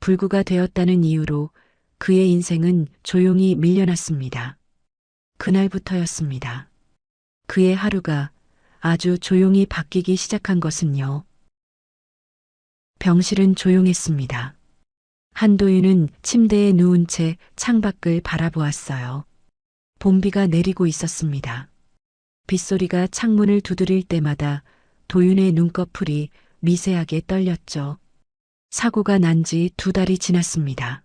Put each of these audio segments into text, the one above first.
불구가 되었다는 이유로 그의 인생은 조용히 밀려났습니다. 그날부터였습니다. 그의 하루가 아주 조용히 바뀌기 시작한 것은요. 병실은 조용했습니다. 한도윤은 침대에 누운 채 창밖을 바라보았어요. 봄비가 내리고 있었습니다. 빗소리가 창문을 두드릴 때마다 도윤의 눈꺼풀이 미세하게 떨렸죠. 사고가 난 지 2달이 지났습니다.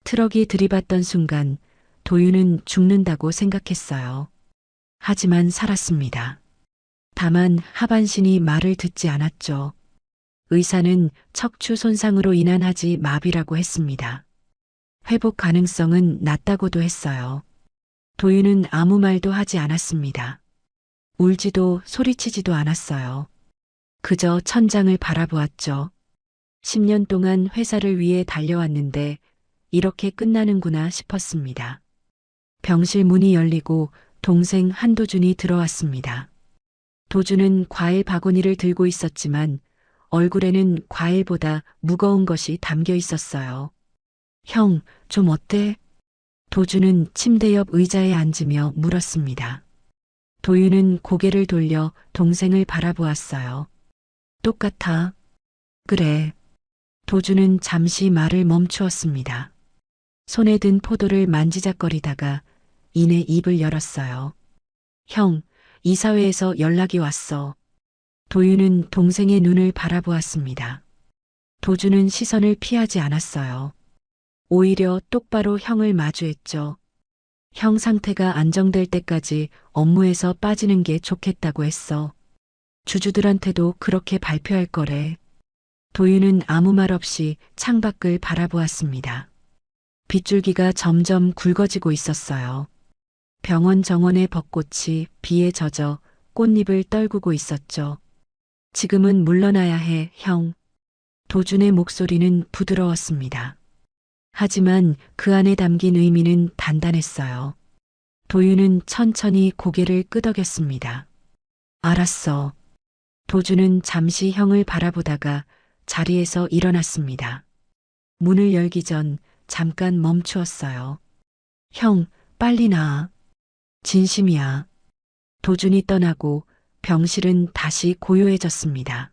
트럭이 들이받던 순간 도윤은 죽는다고 생각했어요. 하지만 살았습니다. 다만 하반신이 말을 듣지 않았죠. 의사는 척추 손상으로 인한 하지 마비라고 했습니다. 회복 가능성은 낮다고도 했어요. 도윤은 아무 말도 하지 않았습니다. 울지도 소리치지도 않았어요. 그저 천장을 바라보았죠. 10년 동안 회사를 위해 달려왔는데 이렇게 끝나는구나 싶었습니다. 병실 문이 열리고 동생 한도준이 들어왔습니다. 도준은 과일 바구니를 들고 있었지만 얼굴에는 과일보다 무거운 것이 담겨 있었어요. 형, 좀 어때? 도준은 침대 옆 의자에 앉으며 물었습니다. 도윤은 고개를 돌려 동생을 바라보았어요. 똑같아. 그래. 도준은 잠시 말을 멈추었습니다. 손에 든 포도를 만지작거리다가 이내 입을 열었어요. 형, 이사회에서 연락이 왔어. 도윤은 동생의 눈을 바라보았습니다. 도준은 시선을 피하지 않았어요. 오히려 똑바로 형을 마주했죠. 형 상태가 안정될 때까지 업무에서 빠지는 게 좋겠다고 했어. 주주들한테도 그렇게 발표할 거래. 도윤은 아무 말 없이 창밖을 바라보았습니다. 빗줄기가 점점 굵어지고 있었어요. 병원 정원의 벚꽃이 비에 젖어 꽃잎을 떨구고 있었죠. 지금은 물러나야 해, 형. 도준의 목소리는 부드러웠습니다. 하지만 그 안에 담긴 의미는 단단했어요. 도윤은 천천히 고개를 끄덕였습니다. 알았어. 도준은 잠시 형을 바라보다가 자리에서 일어났습니다. 문을 열기 전 잠깐 멈추었어요. 형, 빨리 나. 진심이야. 도준이 떠나고 병실은 다시 고요해졌습니다.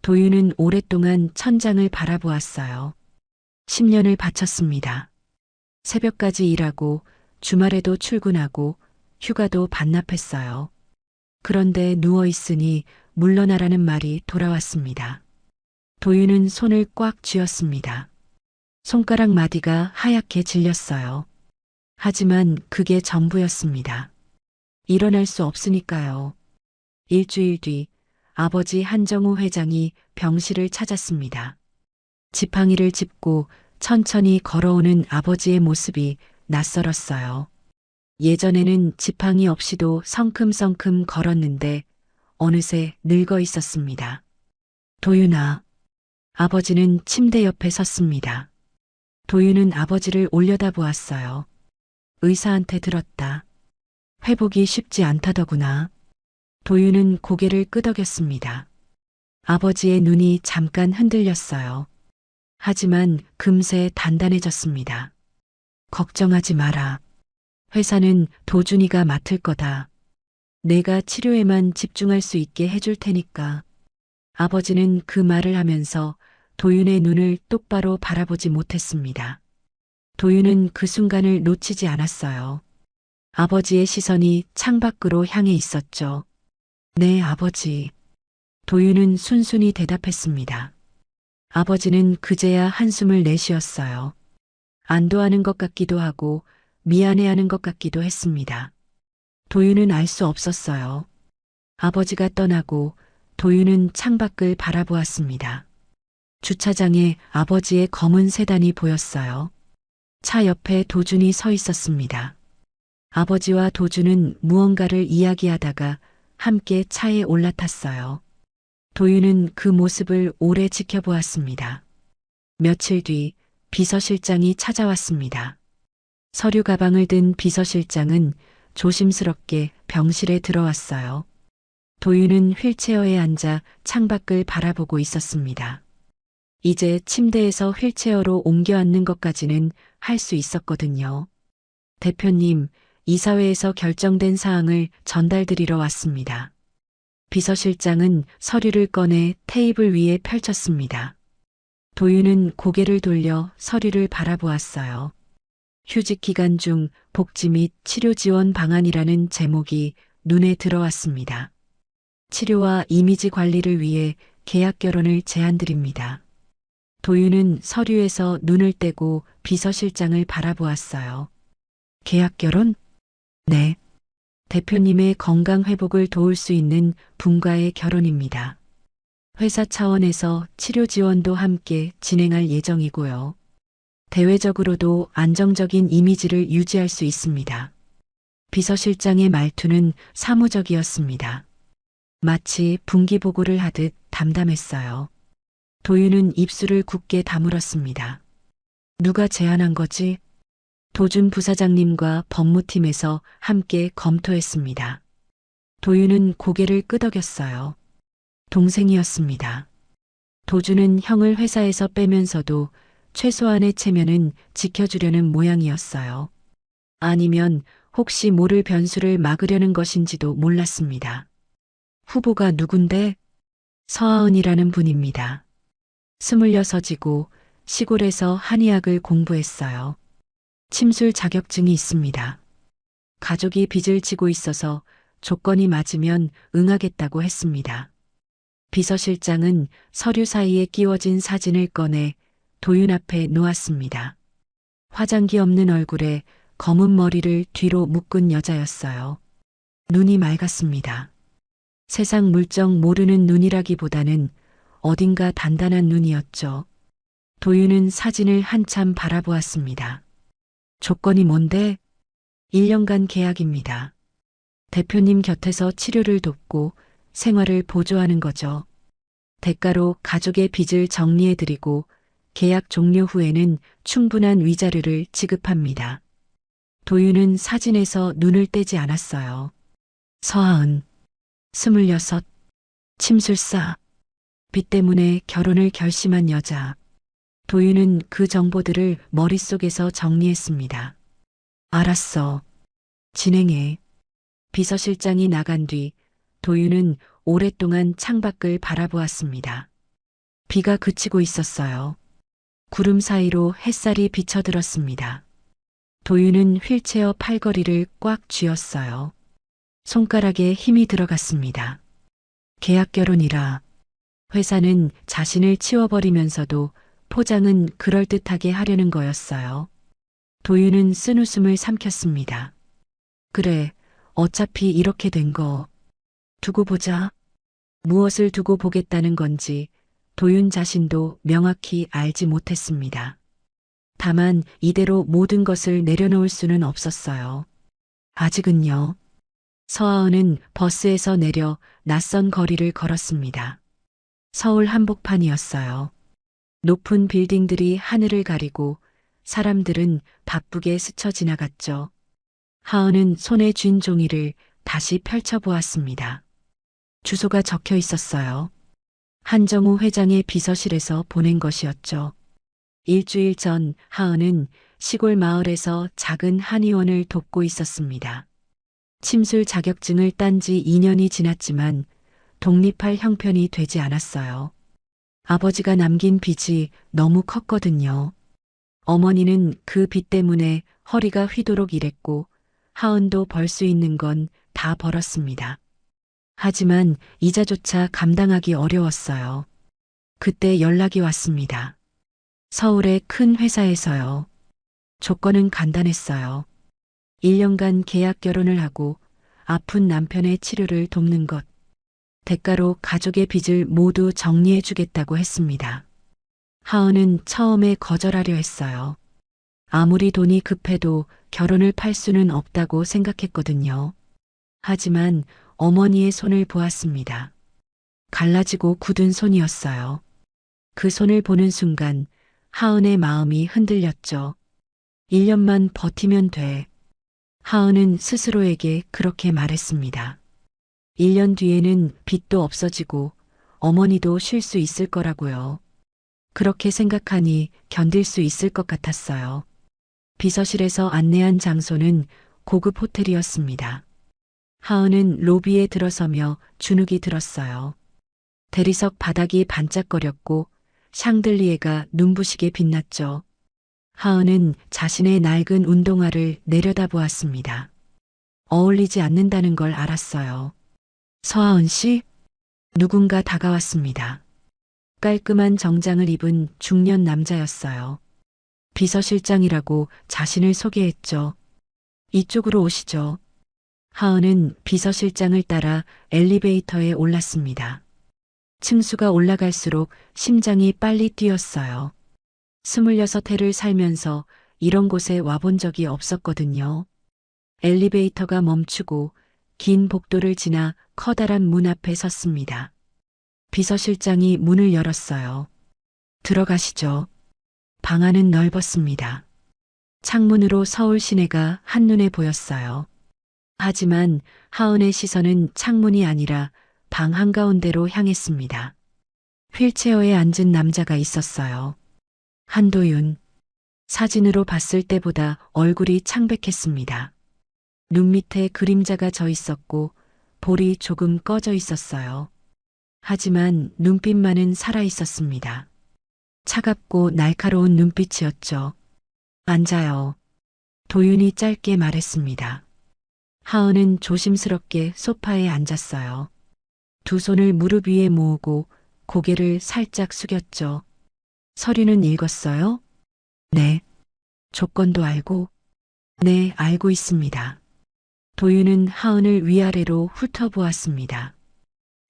도윤은 오랫동안 천장을 바라보았어요. 10년을 바쳤습니다. 새벽까지 일하고 주말에도 출근하고 휴가도 반납했어요. 그런데 누워있으니 물러나라는 말이 돌아왔습니다. 도윤은 손을 꽉 쥐었습니다. 손가락 마디가 하얗게 질렸어요. 하지만 그게 전부였습니다. 일어날 수 없으니까요. 일주일 뒤 아버지 한정우 회장이 병실을 찾았습니다. 지팡이를 짚고 천천히 걸어오는 아버지의 모습이 낯설었어요. 예전에는 지팡이 없이도 성큼성큼 걸었는데 어느새 늙어 있었습니다. 도윤아. 아버지는 침대 옆에 섰습니다. 도윤은 아버지를 올려다보았어요. 의사한테 들었다. 회복이 쉽지 않다더구나. 도윤은 고개를 끄덕였습니다. 아버지의 눈이 잠깐 흔들렸어요. 하지만 금세 단단해졌습니다. 걱정하지 마라. 회사는 도준이가 맡을 거다. 내가 치료에만 집중할 수 있게 해줄 테니까. 아버지는 그 말을 하면서 도윤의 눈을 똑바로 바라보지 못했습니다. 도윤은 그 순간을 놓치지 않았어요. 아버지의 시선이 창밖으로 향해 있었죠. 네, 아버지. 도윤은 순순히 대답했습니다. 아버지는 그제야 한숨을 내쉬었어요. 안도하는 것 같기도 하고 미안해하는 것 같기도 했습니다. 도윤은 알 수 없었어요. 아버지가 떠나고 도윤은 창밖을 바라보았습니다. 주차장에 아버지의 검은 세단이 보였어요. 차 옆에 도준이 서 있었습니다. 아버지와 도준은 무언가를 이야기하다가 함께 차에 올라탔어요. 도윤은 그 모습을 오래 지켜보았습니다. 며칠 뒤 비서실장이 찾아왔습니다. 서류 가방을 든 비서실장은 조심스럽게 병실에 들어왔어요. 도윤은 휠체어에 앉아 창밖을 바라보고 있었습니다. 이제 침대에서 휠체어로 옮겨 앉는 것까지는 할 수 있었거든요. 대표님, 이사회에서 결정된 사항을 전달드리러 왔습니다. 비서실장은 서류를 꺼내 테이블 위에 펼쳤습니다. 도윤은 고개를 돌려 서류를 바라보았어요. 휴직 기간 중 복지 및 치료 지원 방안이라는 제목이 눈에 들어왔습니다. 치료와 이미지 관리를 위해 계약 결혼을 제안드립니다. 도윤은 서류에서 눈을 떼고 비서실장을 바라보았어요. 계약 결혼? 네. 대표님의 건강 회복을 도울 수 있는 분과의 결혼입니다. 회사 차원에서 치료 지원도 함께 진행할 예정이고요. 대외적으로도 안정적인 이미지를 유지할 수 있습니다. 비서실장의 말투는 사무적이었습니다. 마치 분기 보고를 하듯 담담했어요. 도윤은 입술을 굳게 다물었습니다. 누가 제안한 거지? 도준 부사장님과 법무팀에서 함께 검토했습니다. 도윤은 고개를 끄덕였어요. 동생이었습니다. 도준은 형을 회사에서 빼면서도 최소한의 체면은 지켜주려는 모양이었어요. 아니면 혹시 모를 변수를 막으려는 것인지도 몰랐습니다. 후보가 누군데? 서하은이라는 분입니다. 26이고 시골에서 한의학을 공부했어요. 침술 자격증이 있습니다. 가족이 빚을 지고 있어서 조건이 맞으면 응하겠다고 했습니다. 비서실장은 서류 사이에 끼워진 사진을 꺼내 도윤 앞에 놓았습니다. 화장기 없는 얼굴에 검은 머리를 뒤로 묶은 여자였어요. 눈이 맑았습니다. 세상 물정 모르는 눈이라기보다는 어딘가 단단한 눈이었죠. 도윤은 사진을 한참 바라보았습니다. 조건이 뭔데? 1년간 계약입니다. 대표님 곁에서 치료를 돕고 생활을 보조하는 거죠. 대가로 가족의 빚을 정리해드리고 계약 종료 후에는 충분한 위자료를 지급합니다. 도윤은 사진에서 눈을 떼지 않았어요. 서하은, 26, 침술사, 빚 때문에 결혼을 결심한 여자. 도윤은 그 정보들을 머릿속에서 정리했습니다. 알았어. 진행해. 비서실장이 나간 뒤 도윤은 오랫동안 창밖을 바라보았습니다. 비가 그치고 있었어요. 구름 사이로 햇살이 비쳐들었습니다. 도윤은 휠체어 팔걸이를 꽉 쥐었어요. 손가락에 힘이 들어갔습니다. 계약 결혼이라. 회사는 자신을 치워버리면서도 포장은 그럴듯하게 하려는 거였어요. 도윤은 쓴웃음을 삼켰습니다. 그래, 어차피 이렇게 된 거. 두고 보자. 무엇을 두고 보겠다는 건지 도윤 자신도 명확히 알지 못했습니다. 다만 이대로 모든 것을 내려놓을 수는 없었어요. 아직은요. 서하은은 버스에서 내려 낯선 거리를 걸었습니다. 서울 한복판이었어요. 높은 빌딩들이 하늘을 가리고 사람들은 바쁘게 스쳐 지나갔죠. 하은은 손에 쥔 종이를 다시 펼쳐보았습니다. 주소가 적혀 있었어요. 한정우 회장의 비서실에서 보낸 것이었죠. 일주일 전 하은은 시골 마을에서 작은 한의원을 돕고 있었습니다. 침술 자격증을 딴 지 2년이 지났지만 독립할 형편이 되지 않았어요. 아버지가 남긴 빚이 너무 컸거든요. 어머니는 그 빚 때문에 허리가 휘도록 일했고 하은도 벌 수 있는 건 다 벌었습니다. 하지만 이자조차 감당하기 어려웠어요. 그때 연락이 왔습니다. 서울의 큰 회사에서요. 조건은 간단했어요. 1년간 계약 결혼을 하고 아픈 남편의 치료를 돕는 것. 대가로 가족의 빚을 모두 정리해 주겠다고 했습니다. 하은은 처음에 거절하려 했어요. 아무리 돈이 급해도 결혼을 팔 수는 없다고 생각했거든요. 하지만 어머니의 손을 보았습니다. 갈라지고 굳은 손이었어요. 그 손을 보는 순간 하은의 마음이 흔들렸죠. 1년만 버티면 돼. 하은은 스스로에게 그렇게 말했습니다. 1년 뒤에는 빚도 없어지고 어머니도 쉴 수 있을 거라고요. 그렇게 생각하니 견딜 수 있을 것 같았어요. 비서실에서 안내한 장소는 고급 호텔이었습니다. 하은은 로비에 들어서며 주눅이 들었어요. 대리석 바닥이 반짝거렸고 샹들리에가 눈부시게 빛났죠. 하은은 자신의 낡은 운동화를 내려다보았습니다. 어울리지 않는다는 걸 알았어요. 서하은 씨? 누군가 다가왔습니다. 깔끔한 정장을 입은 중년 남자였어요. 비서실장이라고 자신을 소개했죠. 이쪽으로 오시죠. 하은은 비서실장을 따라 엘리베이터에 올랐습니다. 층수가 올라갈수록 심장이 빨리 뛰었어요. 26해를 살면서 이런 곳에 와본 적이 없었거든요. 엘리베이터가 멈추고 긴 복도를 지나 커다란 문 앞에 섰습니다. 비서실장이 문을 열었어요. 들어가시죠. 방 안은 넓었습니다. 창문으로 서울 시내가 한눈에 보였어요. 하지만 하은의 시선은 창문이 아니라 방 한가운데로 향했습니다. 휠체어에 앉은 남자가 있었어요. 한도윤. 사진으로 봤을 때보다 얼굴이 창백했습니다. 눈 밑에 그림자가 져 있었고 볼이 조금 꺼져 있었어요. 하지만 눈빛만은 살아 있었습니다. 차갑고 날카로운 눈빛이었죠. 앉아요. 도윤이 짧게 말했습니다. 하은은 조심스럽게 소파에 앉았어요. 두 손을 무릎 위에 모으고 고개를 살짝 숙였죠. 서류는 읽었어요? 네. 조건도 알고? 네, 알고 있습니다. 도윤은 하은을 위아래로 훑어보았습니다.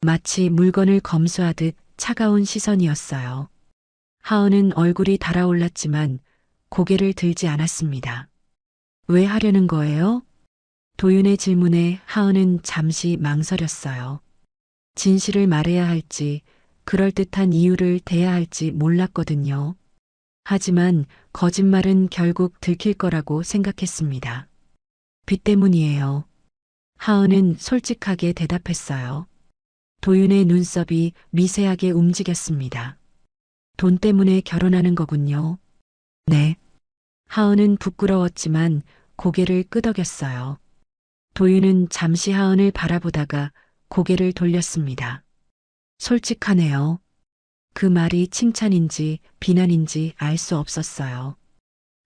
마치 물건을 검수하듯 차가운 시선이었어요. 하은은 얼굴이 달아올랐지만 고개를 들지 않았습니다. 왜 하려는 거예요? 도윤의 질문에 하은은 잠시 망설였어요. 진실을 말해야 할지, 그럴듯한 이유를 대야 할지 몰랐거든요. 하지만 거짓말은 결국 들킬 거라고 생각했습니다. 빚 때문이에요. 하은은 솔직하게 대답했어요. 도윤의 눈썹이 미세하게 움직였습니다. 돈 때문에 결혼하는 거군요. 네. 하은은 부끄러웠지만 고개를 끄덕였어요. 도윤은 잠시 하은을 바라보다가 고개를 돌렸습니다. 솔직하네요. 그 말이 칭찬인지 비난인지 알 수 없었어요.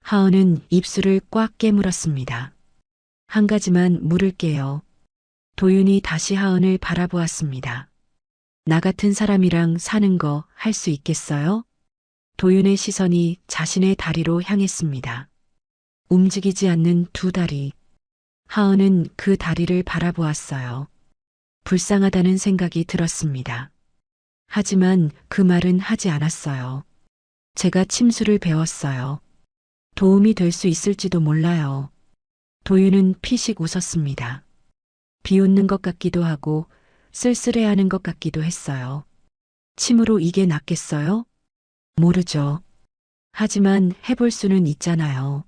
하은은 입술을 꽉 깨물었습니다. 한 가지만 물을게요. 도윤이 다시 하은을 바라보았습니다. 나 같은 사람이랑 사는 거 할 수 있겠어요? 도윤의 시선이 자신의 다리로 향했습니다. 움직이지 않는 두 다리. 하은은 그 다리를 바라보았어요. 불쌍하다는 생각이 들었습니다. 하지만 그 말은 하지 않았어요. 제가 침수를 배웠어요. 도움이 될 수 있을지도 몰라요. 도윤은 피식 웃었습니다. 비웃는 것 같기도 하고 쓸쓸해하는 것 같기도 했어요. 침으로 이게 낫겠어요? 모르죠. 하지만 해볼 수는 있잖아요.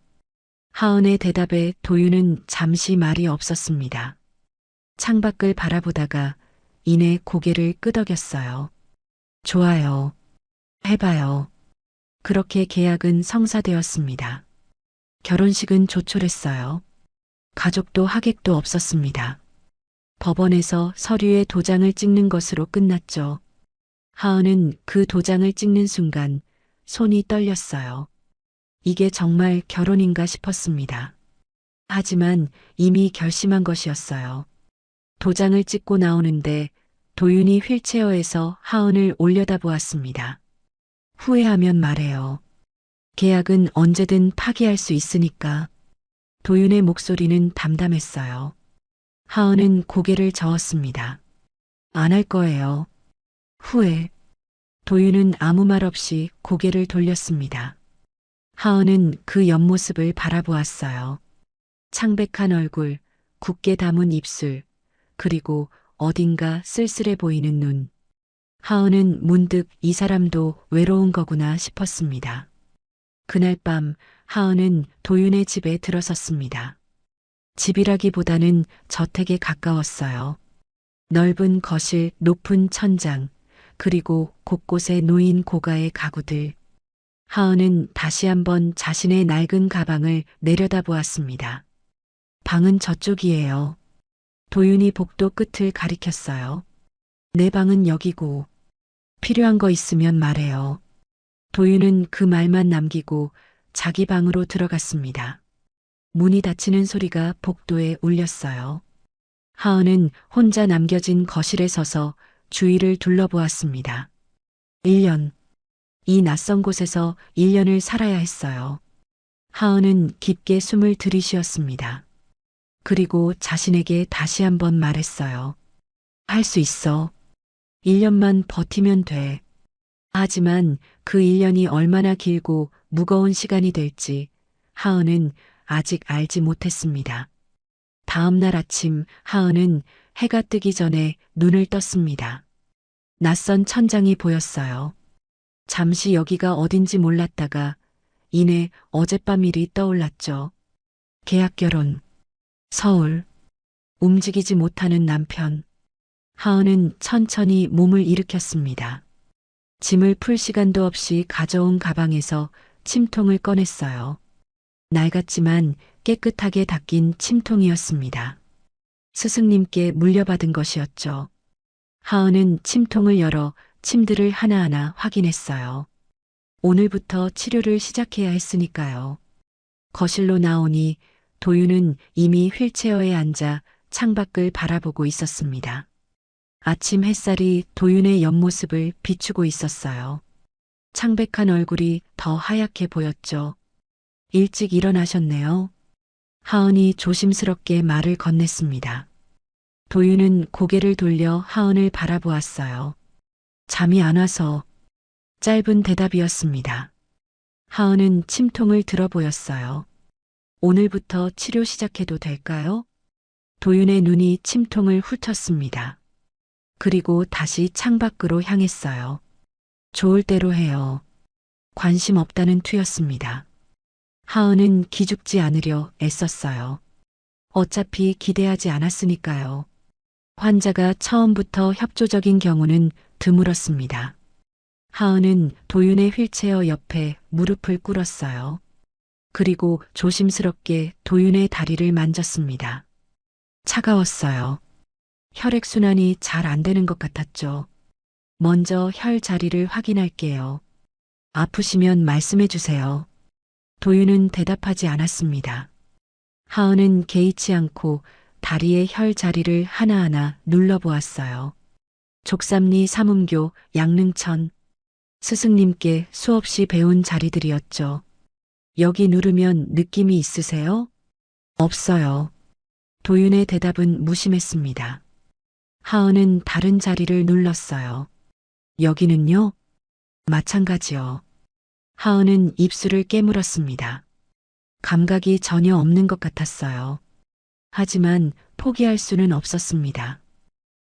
하은의 대답에 도윤은 잠시 말이 없었습니다. 창밖을 바라보다가 이내 고개를 끄덕였어요. 좋아요. 해봐요. 그렇게 계약은 성사되었습니다. 결혼식은 조촐했어요. 가족도 하객도 없었습니다. 법원에서 서류에 도장을 찍는 것으로 끝났죠. 하은은 그 도장을 찍는 순간 손이 떨렸어요. 이게 정말 결혼인가 싶었습니다. 하지만 이미 결심한 것이었어요. 도장을 찍고 나오는데 도윤이 휠체어에서 하은을 올려다보았습니다. 후회하면 말해요. 계약은 언제든 파기할 수 있으니까. 도윤의 목소리는 담담했어요. 하은은 고개를 저었습니다. 안 할 거예요. 후회. 도윤은 아무 말 없이 고개를 돌렸습니다. 하은은 그 옆모습을 바라보았어요. 창백한 얼굴, 굳게 담은 입술, 그리고 어딘가 쓸쓸해 보이는 눈. 하은은 문득 이 사람도 외로운 거구나 싶었습니다. 그날 밤 하은은 도윤의 집에 들어섰습니다. 집이라기보다는 저택에 가까웠어요. 넓은 거실, 높은 천장, 그리고 곳곳에 놓인 고가의 가구들. 하은은 다시 한번 자신의 낡은 가방을 내려다보았습니다. 방은 저쪽이에요. 도윤이 복도 끝을 가리켰어요. 내 방은 여기고 필요한 거 있으면 말해요. 도윤은 그 말만 남기고 자기 방으로 들어갔습니다. 문이 닫히는 소리가 복도에 울렸어요. 하은은 혼자 남겨진 거실에 서서 주위를 둘러보았습니다. 1년. 이 낯선 곳에서 1년을 살아야 했어요. 하은은 깊게 숨을 들이쉬었습니다. 그리고 자신에게 다시 한번 말했어요. 할 수 있어. 1년만 버티면 돼. 하지만 그 1년이 얼마나 길고 무거운 시간이 될지 하은은 아직 알지 못했습니다. 다음 날 아침 하은은 해가 뜨기 전에 눈을 떴습니다. 낯선 천장이 보였어요. 잠시 여기가 어딘지 몰랐다가 이내 어젯밤 일이 떠올랐죠. 계약 결혼, 서울, 움직이지 못하는 남편. 하은은 천천히 몸을 일으켰습니다. 짐을 풀 시간도 없이 가져온 가방에서 침통을 꺼냈어요. 낡았지만 깨끗하게 닦인 침통이었습니다. 스승님께 물려받은 것이었죠. 하은은 침통을 열어 침들을 하나하나 확인했어요. 오늘부터 치료를 시작해야 했으니까요. 거실로 나오니 도윤은 이미 휠체어에 앉아 창밖을 바라보고 있었습니다. 아침 햇살이 도윤의 옆모습을 비추고 있었어요. 창백한 얼굴이 더 하얗게 보였죠. 일찍 일어나셨네요. 하은이 조심스럽게 말을 건넸습니다. 도윤은 고개를 돌려 하은을 바라보았어요. 잠이 안 와서. 짧은 대답이었습니다. 하은은 침통을 들어 보였어요. 오늘부터 치료 시작해도 될까요? 도윤의 눈이 침통을 훑었습니다. 그리고 다시 창밖으로 향했어요. 좋을 대로 해요. 관심 없다는 투였습니다. 하은은 기죽지 않으려 애썼어요. 어차피 기대하지 않았으니까요. 환자가 처음부터 협조적인 경우는 드물었습니다. 하은은 도윤의 휠체어 옆에 무릎을 꿇었어요. 그리고 조심스럽게 도윤의 다리를 만졌습니다. 차가웠어요. 혈액순환이 잘 안 되는 것 같았죠. 먼저 혈 자리를 확인할게요. 아프시면 말씀해 주세요. 도윤은 대답하지 않았습니다. 하은은 개의치 않고 다리의 혈 자리를 하나하나 눌러보았어요. 족삼리 삼음교 양릉천 스승님께 수없이 배운 자리들이었죠. 여기 누르면 느낌이 있으세요? 없어요. 도윤의 대답은 무심했습니다. 하은은 다른 자리를 눌렀어요. 여기는요? 마찬가지요. 하은은 입술을 깨물었습니다. 감각이 전혀 없는 것 같았어요. 하지만 포기할 수는 없었습니다.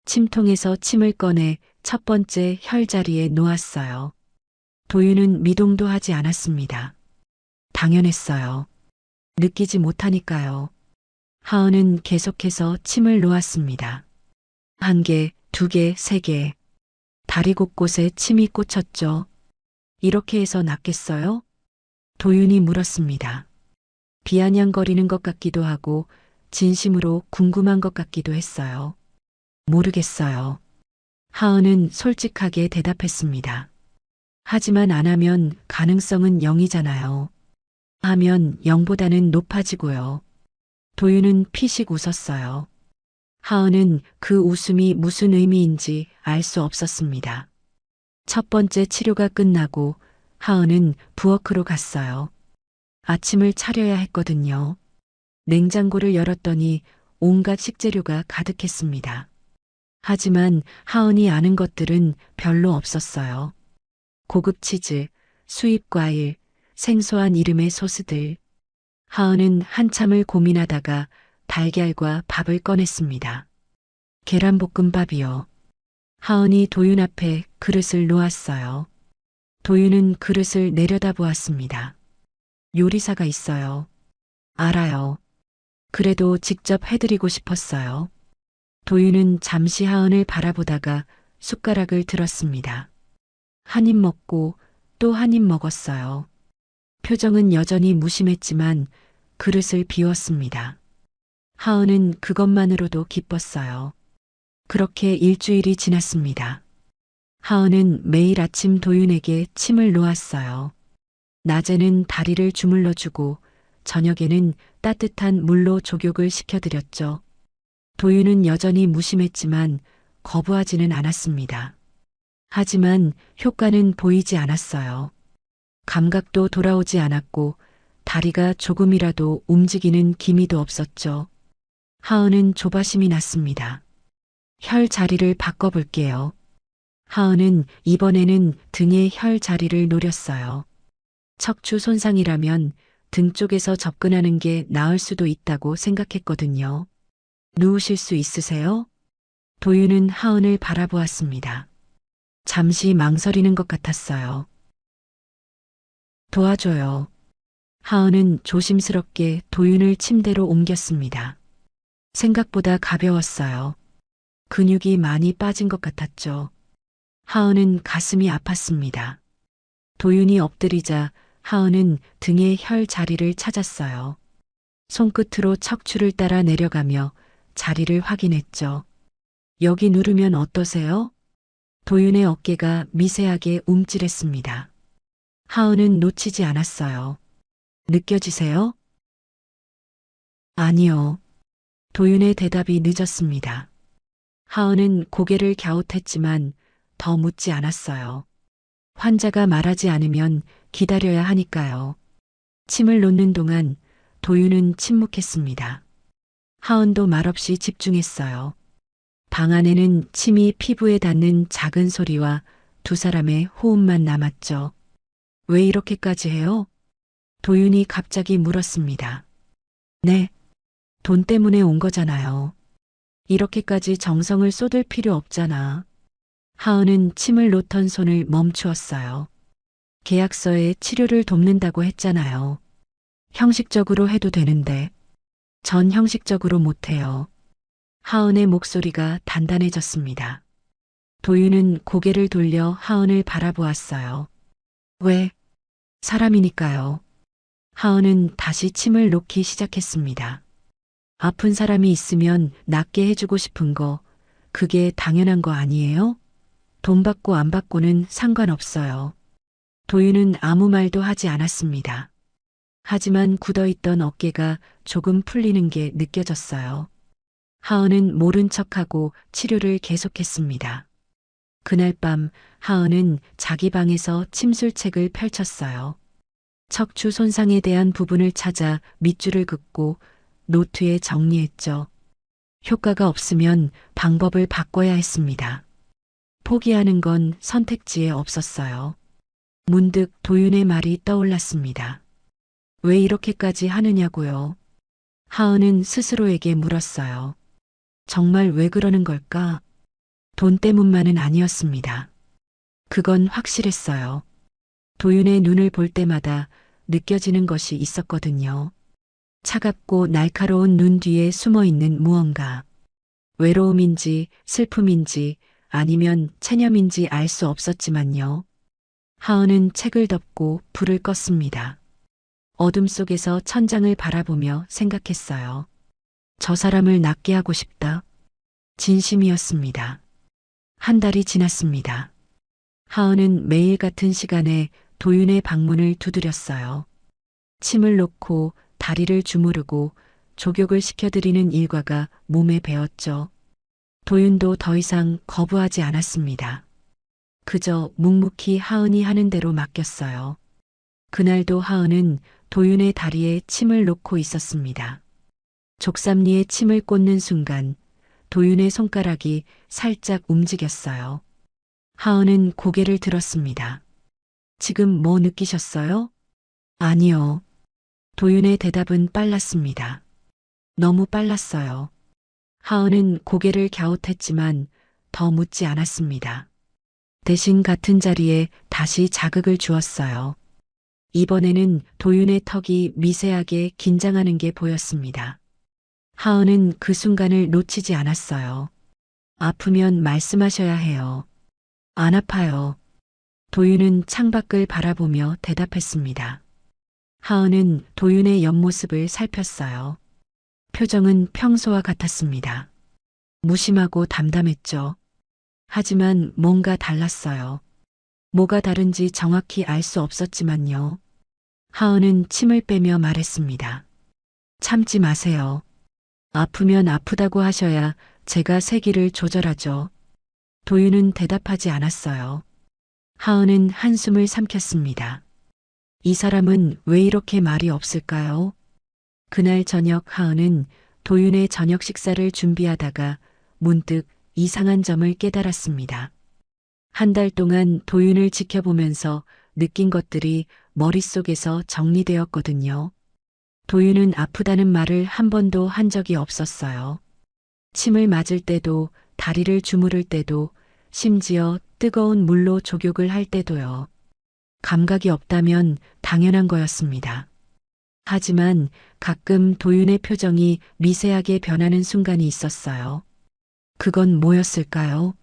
침통에서 침을 꺼내 첫 번째 혈 자리에 놓았어요. 도윤은 미동도 하지 않았습니다. 당연했어요. 느끼지 못하니까요. 하은은 계속해서 침을 놓았습니다. 1개, 2개, 3개. 다리 곳곳에 침이 꽂혔죠. 이렇게 해서 낫겠어요? 도윤이 물었습니다. 비아냥거리는 것 같기도 하고 진심으로 궁금한 것 같기도 했어요. 모르겠어요. 하은은 솔직하게 대답했습니다. 하지만 안 하면 가능성은 0이잖아요. 하면 0보다는 높아지고요. 도윤은 피식 웃었어요. 하은은 그 웃음이 무슨 의미인지 알 수 없었습니다. 첫 번째 치료가 끝나고 하은은 부엌으로 갔어요. 아침을 차려야 했거든요. 냉장고를 열었더니 온갖 식재료가 가득했습니다. 하지만 하은이 아는 것들은 별로 없었어요. 고급 치즈, 수입 과일, 생소한 이름의 소스들. 하은은 한참을 고민하다가 달걀과 밥을 꺼냈습니다. 계란볶음밥이요. 하은이 도윤 앞에 그릇을 놓았어요. 도윤은 그릇을 내려다보았습니다. 요리사가 있어요. 알아요. 그래도 직접 해드리고 싶었어요. 도윤은 잠시 하은을 바라보다가 숟가락을 들었습니다. 한 입 먹고 또 한 입 먹었어요. 표정은 여전히 무심했지만 그릇을 비웠습니다. 하은은 그것만으로도 기뻤어요. 그렇게 일주일이 지났습니다. 하은은 매일 아침 도윤에게 침을 놓았어요. 낮에는 다리를 주물러주고 저녁에는 따뜻한 물로 족욕을 시켜드렸죠. 도윤은 여전히 무심했지만 거부하지는 않았습니다. 하지만 효과는 보이지 않았어요. 감각도 돌아오지 않았고 다리가 조금이라도 움직이는 기미도 없었죠. 하은은 조바심이 났습니다. 혈 자리를 바꿔볼게요. 하은은 이번에는 등의 혈 자리를 노렸어요. 척추 손상이라면 등 쪽에서 접근하는 게 나을 수도 있다고 생각했거든요. 누우실 수 있으세요? 도윤은 하은을 바라보았습니다. 잠시 망설이는 것 같았어요. 도와줘요. 하은은 조심스럽게 도윤을 침대로 옮겼습니다. 생각보다 가벼웠어요. 근육이 많이 빠진 것 같았죠. 하은은 가슴이 아팠습니다. 도윤이 엎드리자 하은은 등의 혈 자리를 찾았어요. 손끝으로 척추를 따라 내려가며 자리를 확인했죠. 여기 누르면 어떠세요? 도윤의 어깨가 미세하게 움찔했습니다. 하은은 놓치지 않았어요. 느껴지세요? 아니요. 도윤의 대답이 늦었습니다. 하은은 고개를 갸웃했지만 더 묻지 않았어요. 환자가 말하지 않으면 기다려야 하니까요. 침을 놓는 동안 도윤은 침묵했습니다. 하은도 말없이 집중했어요. 방 안에는 침이 피부에 닿는 작은 소리와 두 사람의 호흡만 남았죠. 왜 이렇게까지 해요? 도윤이 갑자기 물었습니다. 네, 돈 때문에 온 거잖아요. 이렇게까지 정성을 쏟을 필요 없잖아. 하은은 침을 놓던 손을 멈추었어요. 계약서에 치료를 돕는다고 했잖아요. 형식적으로 해도 되는데 전 형식적으로 못해요. 하은의 목소리가 단단해졌습니다. 도윤은 고개를 돌려 하은을 바라보았어요. 왜? 사람이니까요. 하은은 다시 침을 놓기 시작했습니다. 아픈 사람이 있으면 낫게 해주고 싶은 거, 그게 당연한 거 아니에요? 돈 받고 안 받고는 상관없어요. 도윤은 아무 말도 하지 않았습니다. 하지만 굳어있던 어깨가 조금 풀리는 게 느껴졌어요. 하은은 모른 척하고 치료를 계속했습니다. 그날 밤 하은은 자기 방에서 침술책을 펼쳤어요. 척추 손상에 대한 부분을 찾아 밑줄을 긋고 노트에 정리했죠. 효과가 없으면 방법을 바꿔야 했습니다. 포기하는 건 선택지에 없었어요. 문득 도윤의 말이 떠올랐습니다. 왜 이렇게까지 하느냐고요? 하은은 스스로에게 물었어요. 정말 왜 그러는 걸까? 돈 때문만은 아니었습니다. 그건 확실했어요. 도윤의 눈을 볼 때마다 느껴지는 것이 있었거든요. 차갑고 날카로운 눈 뒤에 숨어 있는 무언가. 외로움인지 슬픔인지 아니면 체념인지 알 수 없었지만요. 하은은 책을 덮고 불을 껐습니다. 어둠 속에서 천장을 바라보며 생각했어요. 저 사람을 낫게 하고 싶다. 진심이었습니다. 한 달이 지났습니다. 하은은 매일 같은 시간에 도윤의 방문을 두드렸어요. 침을 놓고 다리를 주무르고 족욕을 시켜드리는 일과가 몸에 배었죠. 도윤도 더 이상 거부하지 않았습니다. 그저 묵묵히 하은이 하는 대로 맡겼어요. 그날도 하은은 도윤의 다리에 침을 놓고 있었습니다. 족삼리에 침을 꽂는 순간 도윤의 손가락이 살짝 움직였어요. 하은은 고개를 들었습니다. 지금 뭐 느끼셨어요? 아니요. 도윤의 대답은 빨랐습니다. 너무 빨랐어요. 하은은 고개를 갸웃했지만 더 묻지 않았습니다. 대신 같은 자리에 다시 자극을 주었어요. 이번에는 도윤의 턱이 미세하게 긴장하는 게 보였습니다. 하은은 그 순간을 놓치지 않았어요. 아프면 말씀하셔야 해요. 안 아파요. 도윤은 창밖을 바라보며 대답했습니다. 하은은 도윤의 옆모습을 살폈어요. 표정은 평소와 같았습니다. 무심하고 담담했죠. 하지만 뭔가 달랐어요. 뭐가 다른지 정확히 알 수 없었지만요. 하은은 침을 빼며 말했습니다. 참지 마세요. 아프면 아프다고 하셔야 제가 세기를 조절하죠. 도윤은 대답하지 않았어요. 하은은 한숨을 삼켰습니다. 이 사람은 왜 이렇게 말이 없을까요? 그날 저녁 하은은 도윤의 저녁 식사를 준비하다가 문득 이상한 점을 깨달았습니다. 한 달 동안 도윤을 지켜보면서 느낀 것들이 머릿속에서 정리되었거든요. 도윤은 아프다는 말을 한 번도 한 적이 없었어요. 침을 맞을 때도, 다리를 주무를 때도, 심지어 뜨거운 물로 족욕을 할 때도요. 감각이 없다면 당연한 거였습니다. 하지만 가끔 도윤의 표정이 미세하게 변하는 순간이 있었어요. 그건 뭐였을까요?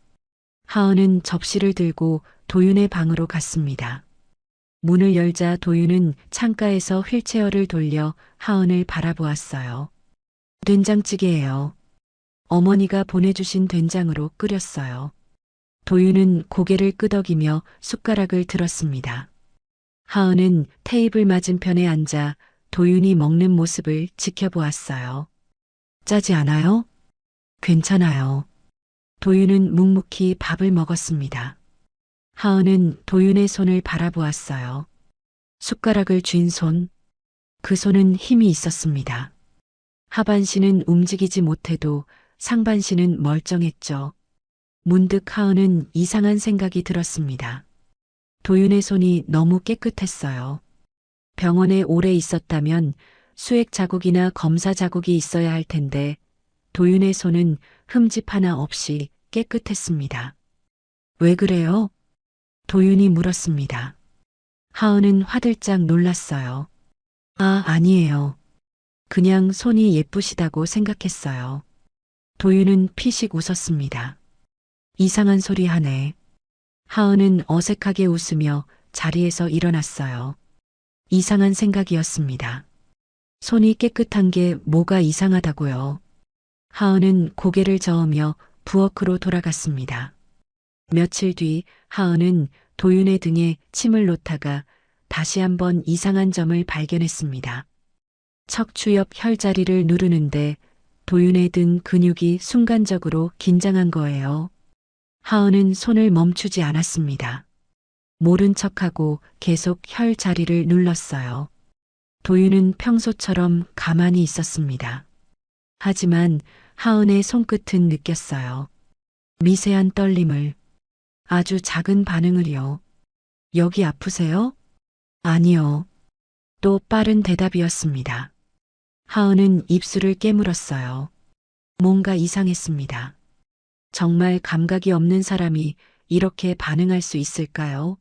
하은은 접시를 들고 도윤의 방으로 갔습니다. 문을 열자 도윤은 창가에서 휠체어를 돌려 하은을 바라보았어요. 된장찌개예요. 어머니가 보내주신 된장으로 끓였어요. 도윤은 고개를 끄덕이며 숟가락을 들었습니다. 하은은 테이블 맞은편에 앉아 도윤이 먹는 모습을 지켜보았어요. 짜지 않아요? 괜찮아요. 도윤은 묵묵히 밥을 먹었습니다. 하은은 도윤의 손을 바라보았어요. 숟가락을 쥔 손. 그 손은 힘이 있었습니다. 하반신은 움직이지 못해도 상반신은 멀쩡했죠. 문득 하은은 이상한 생각이 들었습니다. 도윤의 손이 너무 깨끗했어요. 병원에 오래 있었다면 수액 자국이나 검사 자국이 있어야 할 텐데 도윤의 손은 흠집 하나 없이 깨끗했습니다. 왜 그래요? 도윤이 물었습니다. 하은은 화들짝 놀랐어요. 아, 아니에요. 그냥 손이 예쁘시다고 생각했어요. 도윤은 피식 웃었습니다. 이상한 소리 하네. 하은은 어색하게 웃으며 자리에서 일어났어요. 이상한 생각이었습니다. 손이 깨끗한 게 뭐가 이상하다고요. 하은은 고개를 저으며 부엌으로 돌아갔습니다. 며칠 뒤 하은은 도윤의 등에 침을 놓다가 다시 한번 이상한 점을 발견했습니다. 척추 옆 혈자리를 누르는데 도윤의 등 근육이 순간적으로 긴장한 거예요. 하은은 손을 멈추지 않았습니다. 모른 척하고 계속 혈자리를 눌렀어요. 도윤은 평소처럼 가만히 있었습니다. 하지만 하은의 손끝은 느꼈어요. 미세한 떨림을, 아주 작은 반응을요. 여기 아프세요? 아니요. 또 빠른 대답이었습니다. 하은은 입술을 깨물었어요. 뭔가 이상했습니다. 정말 감각이 없는 사람이 이렇게 반응할 수 있을까요?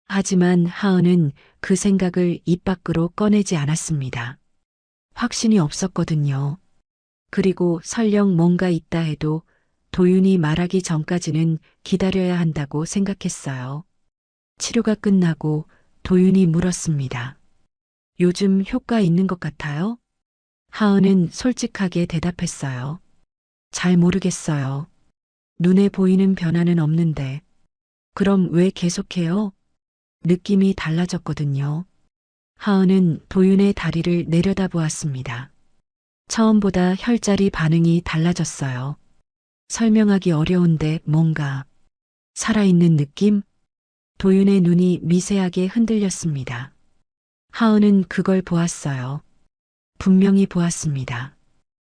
하지만 하은은 그 생각을 입 밖으로 꺼내지 않았습니다. 확신이 없었거든요. 그리고 설령 뭔가 있다 해도 도윤이 말하기 전까지는 기다려야 한다고 생각했어요. 치료가 끝나고 도윤이 물었습니다. 요즘 효과 있는 것 같아요? 하은은 솔직하게 대답했어요. 잘 모르겠어요. 눈에 보이는 변화는 없는데. 그럼 왜 계속해요? 느낌이 달라졌거든요. 하은은 도윤의 다리를 내려다보았습니다. 처음보다 혈자리 반응이 달라졌어요. 설명하기 어려운데 뭔가 살아있는 느낌? 도윤의 눈이 미세하게 흔들렸습니다. 하은은 그걸 보았어요. 분명히 보았습니다.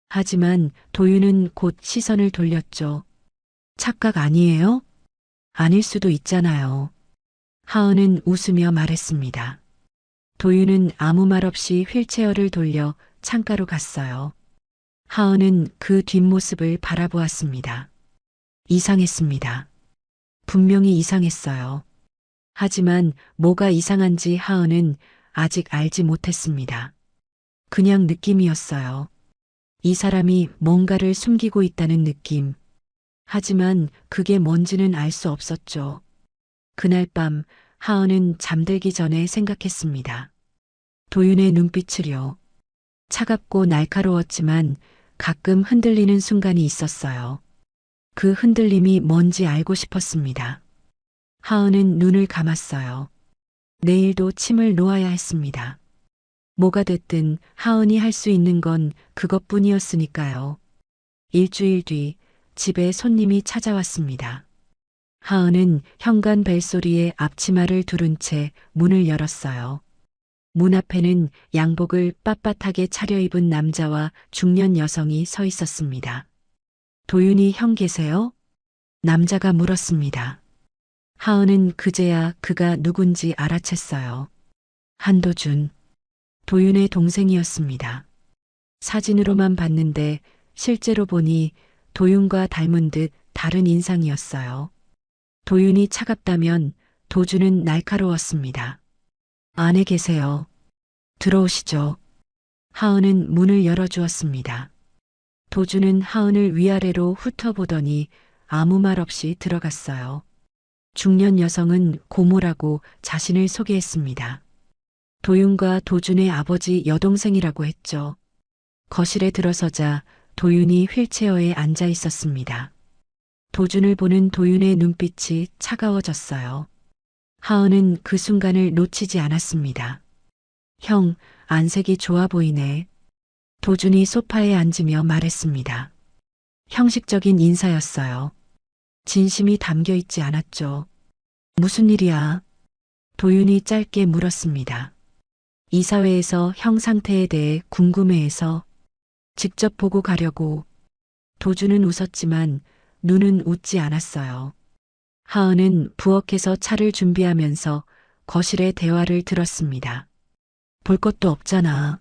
하지만 도윤은 곧 시선을 돌렸죠. 착각 아니에요? 아닐 수도 있잖아요. 하은은 웃으며 말했습니다. 도윤은 아무 말 없이 휠체어를 돌려 창가로 갔어요. 하은은 그 뒷모습을 바라보았습니다. 이상했습니다. 분명히 이상했어요. 하지만 뭐가 이상한지 하은은 아직 알지 못했습니다. 그냥 느낌이었어요. 이 사람이 뭔가를 숨기고 있다는 느낌. 하지만 그게 뭔지는 알 수 없었죠. 그날 밤 하은은 잠들기 전에 생각했습니다. 도윤의 눈빛을요. 차갑고 날카로웠지만 가끔 흔들리는 순간이 있었어요. 그 흔들림이 뭔지 알고 싶었습니다. 하은은 눈을 감았어요. 내일도 침을 놓아야 했습니다. 뭐가 됐든 하은이 할 수 있는 건 그것뿐이었으니까요. 일주일 뒤 집에 손님이 찾아왔습니다. 하은은 현관 벨소리에 앞치마를 두른 채 문을 열었어요. 문 앞에는 양복을 빳빳하게 차려입은 남자와 중년 여성이 서 있었습니다. 도윤이 형 계세요? 남자가 물었습니다. 하은은 그제야 그가 누군지 알아챘어요. 한도준, 도윤의 동생이었습니다. 사진으로만 봤는데 실제로 보니 도윤과 닮은 듯 다른 인상이었어요. 도윤이 차갑다면 도준은 날카로웠습니다. 안에 계세요. 들어오시죠. 하은은 문을 열어주었습니다. 도준은 하은을 위아래로 훑어보더니 아무 말 없이 들어갔어요. 중년 여성은 고모라고 자신을 소개했습니다. 도윤과 도준의 아버지 여동생이라고 했죠. 거실에 들어서자 도윤이 휠체어에 앉아 있었습니다. 도준을 보는 도윤의 눈빛이 차가워졌어요. 하은은 그 순간을 놓치지 않았습니다. 형, 안색이 좋아 보이네. 도준이 소파에 앉으며 말했습니다. 형식적인 인사였어요. 진심이 담겨 있지 않았죠. 무슨 일이야? 도윤이 짧게 물었습니다. 이사회에서 형 상태에 대해 궁금해해서 직접 보고 가려고. 도준은 웃었지만 눈은 웃지 않았어요. 하은은 부엌에서 차를 준비하면서 거실의 대화를 들었습니다. 볼 것도 없잖아.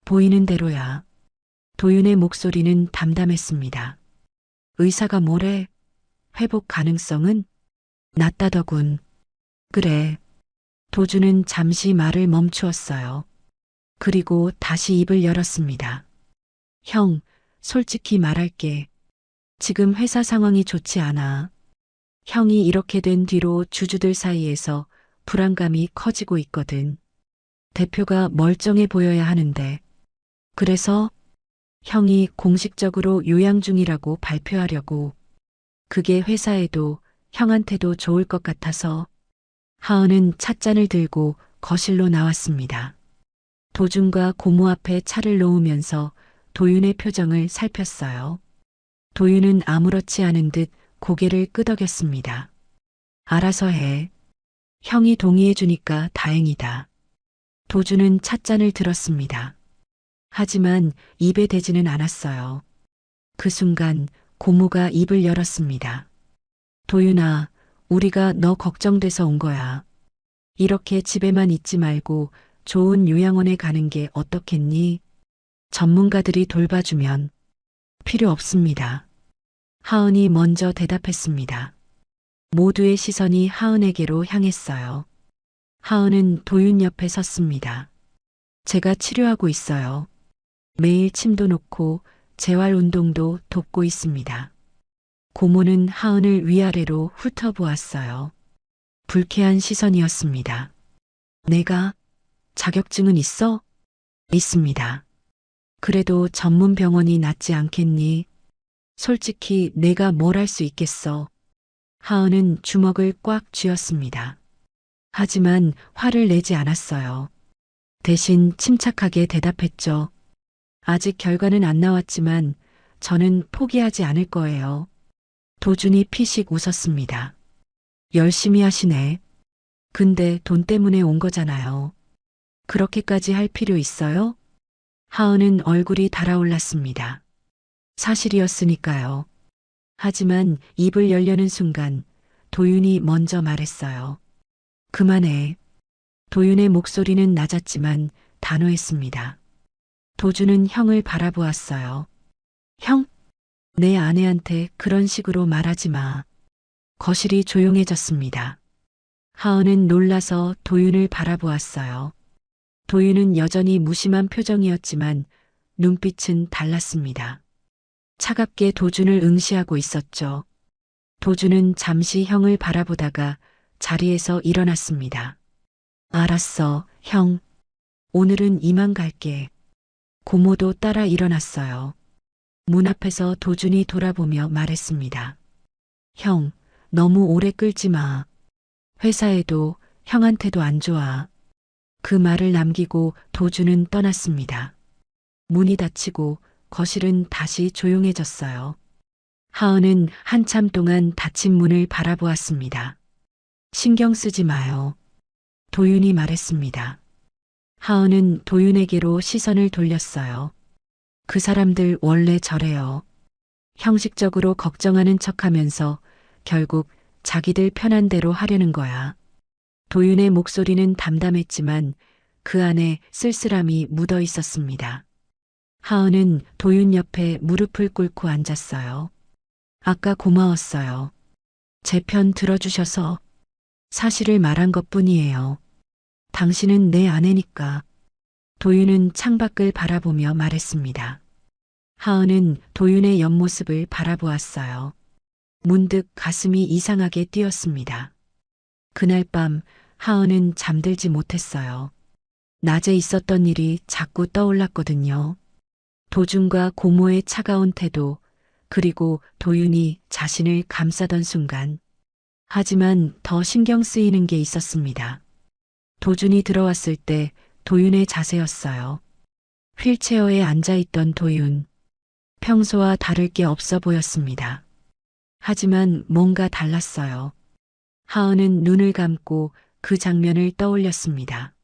보이는 대로야. 도윤의 목소리는 담담했습니다. 의사가 뭐래? 회복 가능성은? 낮다더군. 그래. 도준은 잠시 말을 멈추었어요. 그리고 다시 입을 열었습니다. 형, 솔직히 말할게. 지금 회사 상황이 좋지 않아. 형이 이렇게 된 뒤로 주주들 사이에서 불안감이 커지고 있거든. 대표가 멀쩡해 보여야 하는데. 그래서 형이 공식적으로 요양 중이라고 발표하려고. 그게 회사에도 형한테도 좋을 것 같아서. 하은은 찻잔을 들고 거실로 나왔습니다. 도준과 고모 앞에 차를 놓으면서 도윤의 표정을 살폈어요. 도윤은 아무렇지 않은 듯 고개를 끄덕였습니다. 알아서 해. 형이 동의해 주니까 다행이다. 도준은 찻잔을 들었습니다. 하지만 입에 대지는 않았어요. 그 순간 고모가 입을 열었습니다. 도윤아, 우리가 너 걱정돼서 온 거야. 이렇게 집에만 있지 말고 좋은 요양원에 가는 게 어떻겠니? 전문가들이 돌봐주면. 필요 없습니다. 하은이 먼저 대답했습니다. 모두의 시선이 하은에게로 향했어요. 하은은 도윤 옆에 섰습니다. 제가 치료하고 있어요. 매일 침도 놓고 재활 운동도 돕고 있습니다. 고모는 하은을 위아래로 훑어보았어요. 불쾌한 시선이었습니다. 내가 자격증은 있어? 있습니다. 그래도 전문 병원이 낫지 않겠니? 솔직히 내가 뭘 할 수 있겠어. 하은은 주먹을 꽉 쥐었습니다. 하지만 화를 내지 않았어요. 대신 침착하게 대답했죠. 아직 결과는 안 나왔지만 저는 포기하지 않을 거예요. 도준이 피식 웃었습니다. 열심히 하시네. 근데 돈 때문에 온 거잖아요. 그렇게까지 할 필요 있어요? 하은은 얼굴이 달아올랐습니다. 사실이었으니까요. 하지만 입을 열려는 순간 도윤이 먼저 말했어요. 그만해. 도윤의 목소리는 낮았지만 단호했습니다. 도준은 형을 바라보았어요. 형? 내 아내한테 그런 식으로 말하지 마. 거실이 조용해졌습니다. 하은은 놀라서 도윤을 바라보았어요. 도윤은 여전히 무심한 표정이었지만 눈빛은 달랐습니다. 차갑게 도준을 응시하고 있었죠. 도준은 잠시 형을 바라보다가 자리에서 일어났습니다. 알았어, 형. 오늘은 이만 갈게. 고모도 따라 일어났어요. 문 앞에서 도준이 돌아보며 말했습니다. 형, 너무 오래 끌지 마. 회사에도 형한테도 안 좋아. 그 말을 남기고 도준은 떠났습니다. 문이 닫히고 거실은 다시 조용해졌어요. 하은은 한참 동안 닫힌 문을 바라보았습니다. 신경 쓰지 마요. 도윤이 말했습니다. 하은은 도윤에게로 시선을 돌렸어요. 그 사람들 원래 저래요. 형식적으로 걱정하는 척하면서 결국 자기들 편한 대로 하려는 거야. 도윤의 목소리는 담담했지만 그 안에 쓸쓸함이 묻어 있었습니다. 하은은 도윤 옆에 무릎을 꿇고 앉았어요. 아까 고마웠어요. 제 편 들어주셔서 사실을 말한 것뿐이에요. 당신은 내 아내니까. 도윤은 창밖을 바라보며 말했습니다. 하은은 도윤의 옆모습을 바라보았어요. 문득 가슴이 이상하게 뛰었습니다. 그날 밤 하은은 잠들지 못했어요. 낮에 있었던 일이 자꾸 떠올랐거든요. 도준과 고모의 차가운 태도, 그리고 도윤이 자신을 감싸던 순간. 하지만 더 신경 쓰이는 게 있었습니다. 도준이 들어왔을 때 도윤의 자세였어요. 휠체어에 앉아있던 도윤. 평소와 다를 게 없어 보였습니다. 하지만 뭔가 달랐어요. 하은은 눈을 감고 그 장면을 떠올렸습니다.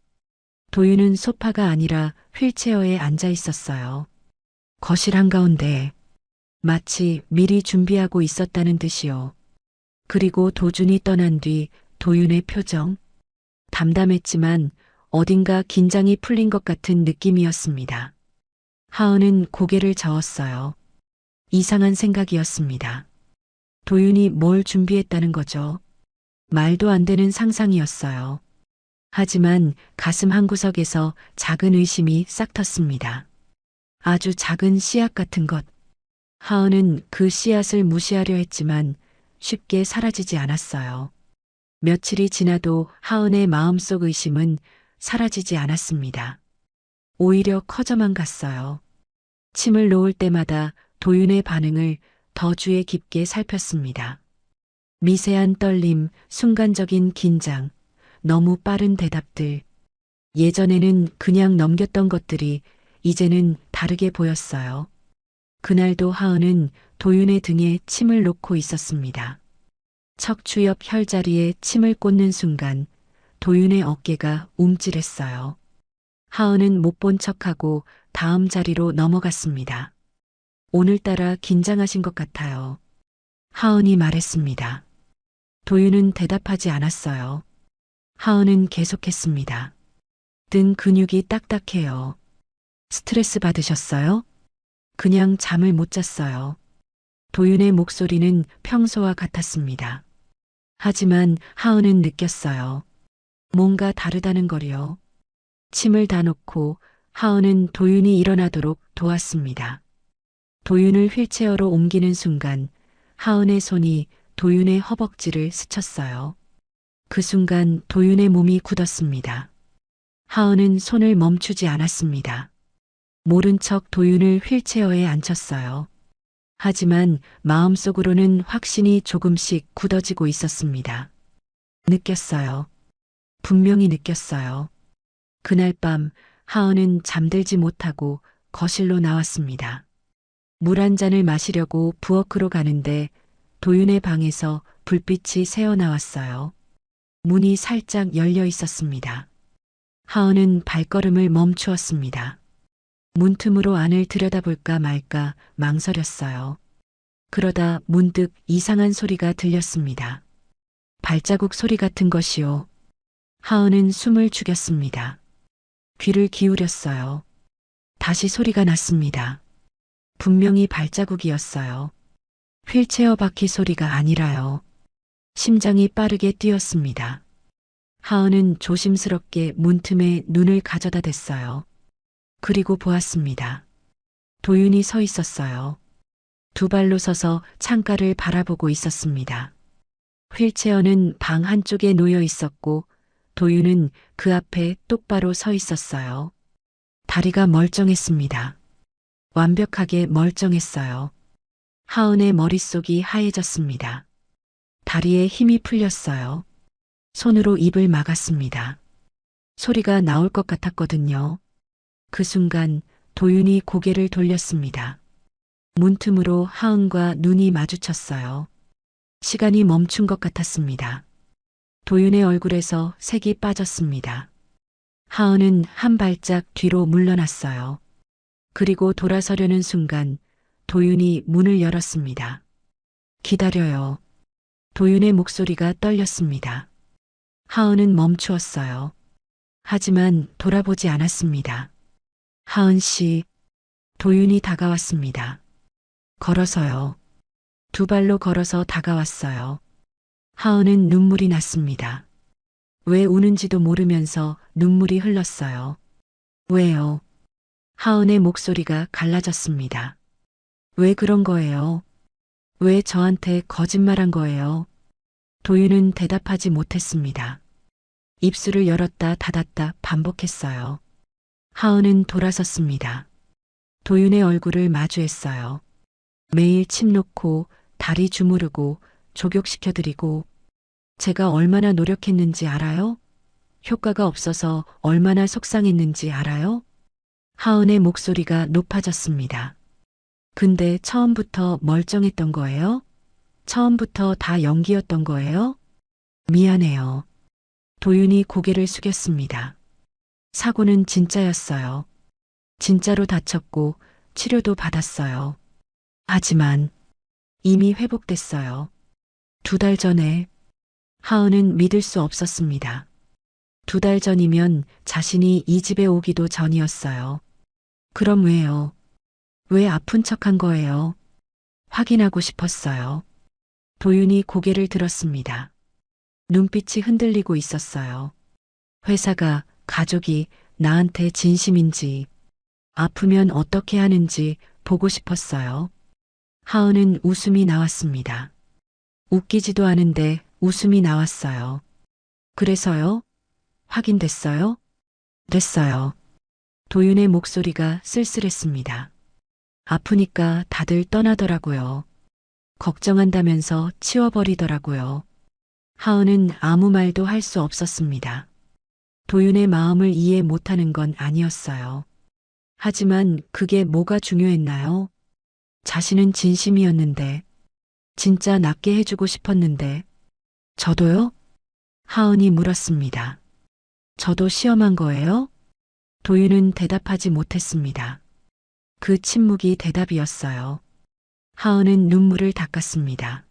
도윤은 소파가 아니라 휠체어에 앉아 있었어요. 거실 한가운데 마치 미리 준비하고 있었다는 듯이요. 그리고 도준이 떠난 뒤 도윤의 표정. 담담했지만 어딘가 긴장이 풀린 것 같은 느낌이었습니다. 하은은 고개를 저었어요. 이상한 생각이었습니다. 도윤이 뭘 준비했다는 거죠? 말도 안 되는 상상이었어요. 하지만 가슴 한구석에서 작은 의심이 싹 텄습니다. 아주 작은 씨앗 같은 것. 하은은 그 씨앗을 무시하려 했지만 쉽게 사라지지 않았어요. 며칠이 지나도 하은의 마음속 의심은 사라지지 않았습니다. 오히려 커져만 갔어요. 침을 놓을 때마다 도윤의 반응을 더 주의 깊게 살폈습니다. 미세한 떨림, 순간적인 긴장, 너무 빠른 대답들. 예전에는 그냥 넘겼던 것들이 이제는 다르게 보였어요. 그날도 하은은 도윤의 등에 침을 놓고 있었습니다. 척추 옆 혈자리에 침을 꽂는 순간 도윤의 어깨가 움찔했어요. 하은은 못 본 척하고 다음 자리로 넘어갔습니다. 오늘따라 긴장하신 것 같아요. 하은이 말했습니다. 도윤은 대답하지 않았어요. 하은은 계속했습니다. 등 근육이 딱딱해요. 스트레스 받으셨어요? 그냥 잠을 못 잤어요. 도윤의 목소리는 평소와 같았습니다. 하지만 하은은 느꼈어요. 뭔가 다르다는 걸요. 침을 다 놓고 하은은 도윤이 일어나도록 도왔습니다. 도윤을 휠체어로 옮기는 순간 하은의 손이 도윤의 허벅지를 스쳤어요. 그 순간 도윤의 몸이 굳었습니다. 하은은 손을 멈추지 않았습니다. 모른 척 도윤을 휠체어에 앉혔어요. 하지만 마음속으로는 확신이 조금씩 굳어지고 있었습니다. 느꼈어요. 분명히 느꼈어요. 그날 밤 하은은 잠들지 못하고 거실로 나왔습니다. 물 한 잔을 마시려고 부엌으로 가는데 도윤의 방에서 불빛이 새어나왔어요. 문이 살짝 열려 있었습니다. 하은은 발걸음을 멈추었습니다. 문틈으로 안을 들여다볼까 말까 망설였어요. 그러다 문득 이상한 소리가 들렸습니다. 발자국 소리 같은 것이요. 하은은 숨을 죽였습니다. 귀를 기울였어요. 다시 소리가 났습니다. 분명히 발자국이었어요. 휠체어 바퀴 소리가 아니라요. 심장이 빠르게 뛰었습니다. 하은은 조심스럽게 문틈에 눈을 가져다 댔어요. 그리고 보았습니다. 도윤이 서 있었어요. 두 발로 서서 창가를 바라보고 있었습니다. 휠체어는 방 한쪽에 놓여 있었고 도윤은 그 앞에 똑바로 서 있었어요. 다리가 멀쩡했습니다. 완벽하게 멀쩡했어요. 하은의 머릿속이 하얘졌습니다. 다리에 힘이 풀렸어요. 손으로 입을 막았습니다. 소리가 나올 것 같았거든요. 그 순간 도윤이 고개를 돌렸습니다. 문틈으로 하은과 눈이 마주쳤어요. 시간이 멈춘 것 같았습니다. 도윤의 얼굴에서 색이 빠졌습니다. 하은은 한 발짝 뒤로 물러났어요. 그리고 돌아서려는 순간 도윤이 문을 열었습니다. 기다려요. 도윤의 목소리가 떨렸습니다. 하은은 멈추었어요. 하지만 돌아보지 않았습니다. 하은 씨, 도윤이 다가왔습니다. 걸어서요. 두 발로 걸어서 다가왔어요. 하은은 눈물이 났습니다. 왜 우는지도 모르면서 눈물이 흘렀어요. 왜요? 하은의 목소리가 갈라졌습니다. 왜 그런 거예요? 왜 저한테 거짓말한 거예요? 도윤은 대답하지 못했습니다. 입술을 열었다 닫았다 반복했어요. 하은은 돌아섰습니다. 도윤의 얼굴을 마주했어요. 매일 침 놓고 다리 주무르고 족욕시켜드리고 제가 얼마나 노력했는지 알아요? 효과가 없어서 얼마나 속상했는지 알아요? 하은의 목소리가 높아졌습니다. 근데 처음부터 멀쩡했던 거예요? 처음부터 다 연기였던 거예요? 미안해요. 도윤이 고개를 숙였습니다. 사고는 진짜였어요. 진짜로 다쳤고 치료도 받았어요. 하지만 이미 회복됐어요. 2달 전에 하은은 믿을 수 없었습니다. 2달 전이면 자신이 이 집에 오기도 전이었어요. 그럼 왜요? 왜 아픈 척한 거예요? 확인하고 싶었어요. 도윤이 고개를 들었습니다. 눈빛이 흔들리고 있었어요. 회사가, 가족이 나한테 진심인지, 아프면 어떻게 하는지 보고 싶었어요. 하은은 웃음이 나왔습니다. 웃기지도 않은데 웃음이 나왔어요. 그래서요? 확인됐어요? 됐어요. 도윤의 목소리가 쓸쓸했습니다. 아프니까 다들 떠나더라고요. 걱정한다면서 치워버리더라고요. 하은은 아무 말도 할 수 없었습니다. 도윤의 마음을 이해 못하는 건 아니었어요. 하지만 그게 뭐가 중요했나요? 자신은 진심이었는데, 진짜 낫게 해주고 싶었는데, 저도요? 하은이 물었습니다. 저도 시험한 거예요? 도윤은 대답하지 못했습니다. 그 침묵이 대답이었어요. 하은은 눈물을 닦았습니다.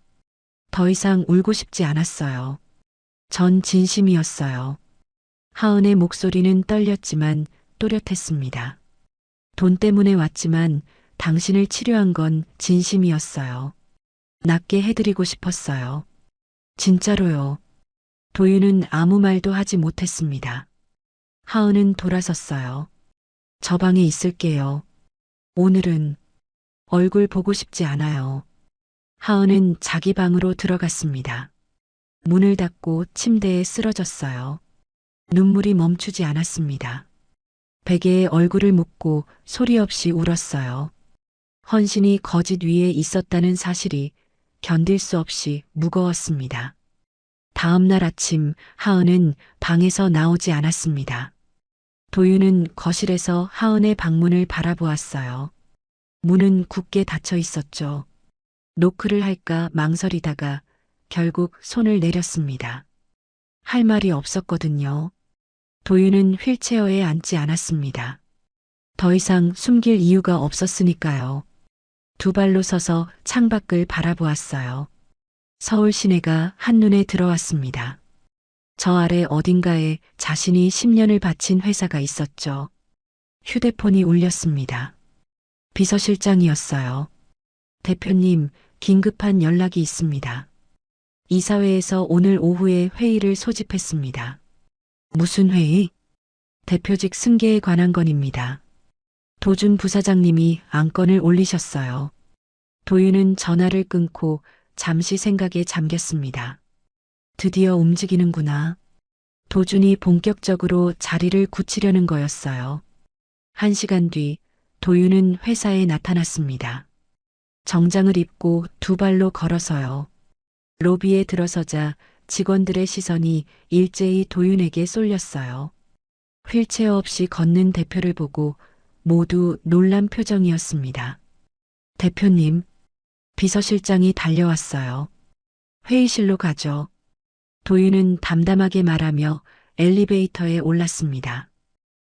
더 이상 울고 싶지 않았어요. 전 진심이었어요. 하은의 목소리는 떨렸지만 또렷했습니다. 돈 때문에 왔지만 당신을 치료한 건 진심이었어요. 낫게 해드리고 싶었어요. 진짜로요. 도윤은 아무 말도 하지 못했습니다. 하은은 돌아섰어요. 저 방에 있을게요. 오늘은 얼굴 보고 싶지 않아요. 하은은 자기 방으로 들어갔습니다. 문을 닫고 침대에 쓰러졌어요. 눈물이 멈추지 않았습니다. 베개에 얼굴을 묻고 소리 없이 울었어요. 헌신이 거짓 위에 있었다는 사실이 견딜 수 없이 무거웠습니다. 다음 날 아침 하은은 방에서 나오지 않았습니다. 도윤은 거실에서 하은의 방문을 바라보았어요. 문은 굳게 닫혀 있었죠. 노크를 할까 망설이다가 결국 손을 내렸습니다. 할 말이 없었거든요. 도윤은 휠체어에 앉지 않았습니다. 더 이상 숨길 이유가 없었으니까요. 두 발로 서서 창밖을 바라보았어요. 서울 시내가 한눈에 들어왔습니다. 저 아래 어딘가에 자신이 10년을 바친 회사가 있었죠. 휴대폰이 울렸습니다. 비서실장이었어요. 대표님, 긴급한 연락이 있습니다. 이사회에서 오늘 오후에 회의를 소집했습니다. 무슨 회의? 대표직 승계에 관한 건입니다. 도준 부사장님이 안건을 올리셨어요. 도윤은 전화를 끊고 잠시 생각에 잠겼습니다. 드디어 움직이는구나. 도준이 본격적으로 자리를 굳히려는 거였어요. 1시간 뒤 도윤은 회사에 나타났습니다. 정장을 입고 두 발로 걸어서요. 로비에 들어서자 직원들의 시선이 일제히 도윤에게 쏠렸어요. 휠체어 없이 걷는 대표를 보고 모두 놀란 표정이었습니다. 대표님, 비서실장이 달려왔어요. 회의실로 가죠. 도윤은 담담하게 말하며 엘리베이터에 올랐습니다.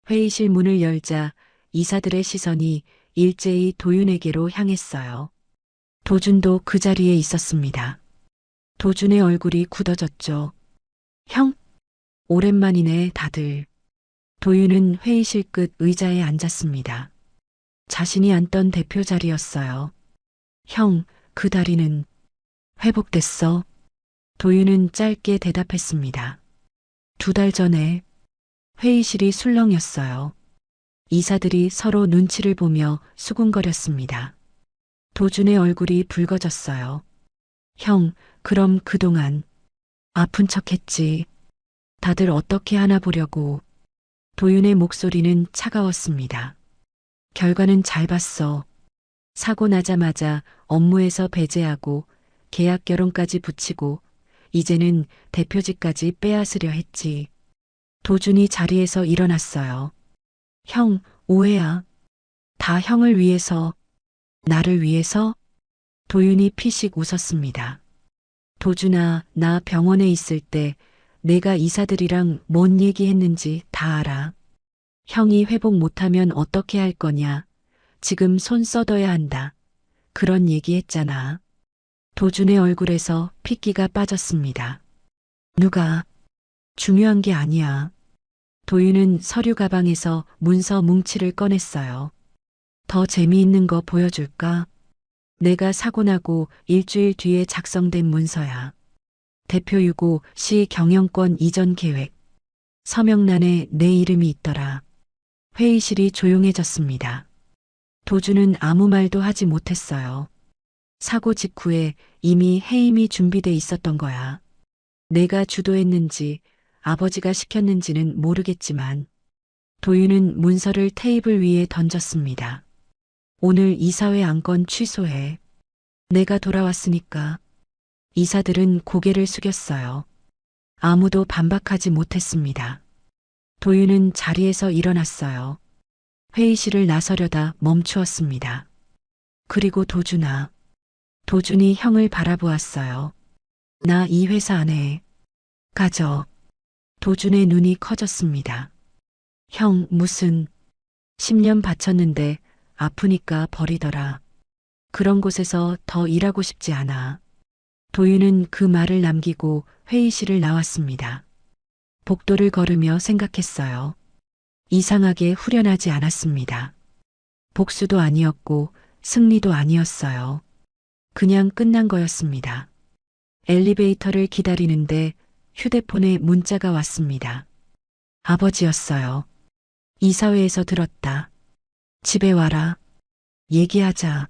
회의실 문을 열자 이사들의 시선이 일제히 도윤에게로 향했어요. 도준도 그 자리에 있었습니다. 도준의 얼굴이 굳어졌죠. 형? 오랜만이네, 다들. 도윤은 회의실 끝 의자에 앉았습니다. 자신이 앉던 대표 자리였어요. 형, 그 다리는 회복됐어? 도윤은 짧게 대답했습니다. 2달 전에 회의실이 술렁였어요. 이사들이 서로 눈치를 보며 수군거렸습니다. 도준의 얼굴이 붉어졌어요. 형, 그럼 그동안 아픈 척했지. 다들 어떻게 하나 보려고. 도윤의 목소리는 차가웠습니다. 결과는 잘 봤어. 사고 나자마자 업무에서 배제하고 계약 결혼까지 붙이고 이제는 대표직까지 빼앗으려 했지. 도준이 자리에서 일어났어요. 형, 오해야. 다 형을 위해서, 나를 위해서? 도윤이 피식 웃었습니다. 도준아, 나 병원에 있을 때 내가 이사들이랑 뭔 얘기했는지 다 알아. 형이 회복 못하면 어떻게 할 거냐. 지금 손 써둬야 한다. 그런 얘기했잖아. 도준의 얼굴에서 핏기가 빠졌습니다. 누가? 중요한 게 아니야. 도윤은 서류 가방에서 문서 뭉치를 꺼냈어요. 더 재미있는 거 보여줄까? 내가 사고 나고 일주일 뒤에 작성된 문서야. 대표 유고 시 경영권 이전 계획. 서명란에 내 이름이 있더라. 회의실이 조용해졌습니다. 도준은 아무 말도 하지 못했어요. 사고 직후에 이미 해임이 준비돼 있었던 거야. 내가 주도했는지 아버지가 시켰는지는 모르겠지만 도윤은 문서를 테이블 위에 던졌습니다. 오늘 이사회 안건 취소해. 내가 돌아왔으니까. 이사들은 고개를 숙였어요. 아무도 반박하지 못했습니다. 도윤은 자리에서 일어났어요. 회의실을 나서려다 멈추었습니다. 그리고 도준아. 도준이 형을 바라보았어요. 나 이 회사 안에 가져. 도준의 눈이 커졌습니다. 형, 무슨 10년 바쳤는데 아프니까 버리더라. 그런 곳에서 더 일하고 싶지 않아. 도윤은 그 말을 남기고 회의실을 나왔습니다. 복도를 걸으며 생각했어요. 이상하게 후련하지 않았습니다. 복수도 아니었고 승리도 아니었어요. 그냥 끝난 거였습니다. 엘리베이터를 기다리는데 휴대폰에 문자가 왔습니다. 아버지였어요. 이사회에서 들었다. 집에 와라. 얘기하자.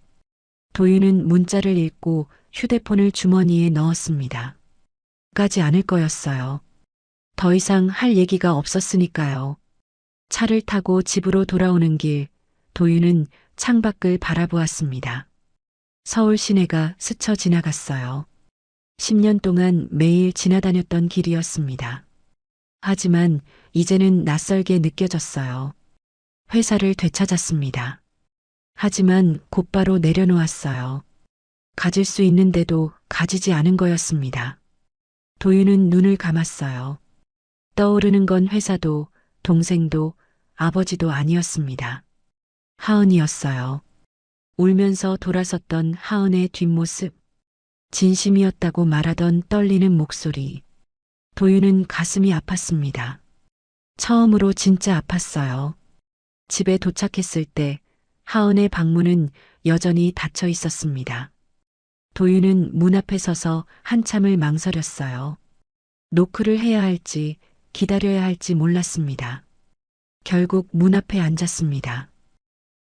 도윤은 문자를 읽고 휴대폰을 주머니에 넣었습니다. 까지 않을 거였어요. 더 이상 할 얘기가 없었으니까요. 차를 타고 집으로 돌아오는 길, 도윤은 창밖을 바라보았습니다. 서울 시내가 스쳐 지나갔어요. 10년 동안 매일 지나다녔던 길이었습니다. 하지만 이제는 낯설게 느껴졌어요. 회사를 되찾았습니다. 하지만 곧바로 내려놓았어요. 가질 수 있는데도 가지지 않은 거였습니다. 도윤은 눈을 감았어요. 떠오르는 건 회사도 동생도 아버지도 아니었습니다. 하은이었어요. 울면서 돌아섰던 하은의 뒷모습, 진심이었다고 말하던 떨리는 목소리. 도윤은 가슴이 아팠습니다. 처음으로 진짜 아팠어요. 집에 도착했을 때 하은의 방문은 여전히 닫혀 있었습니다. 도윤은 문 앞에 서서 한참을 망설였어요. 노크를 해야 할지 기다려야 할지 몰랐습니다. 결국 문 앞에 앉았습니다.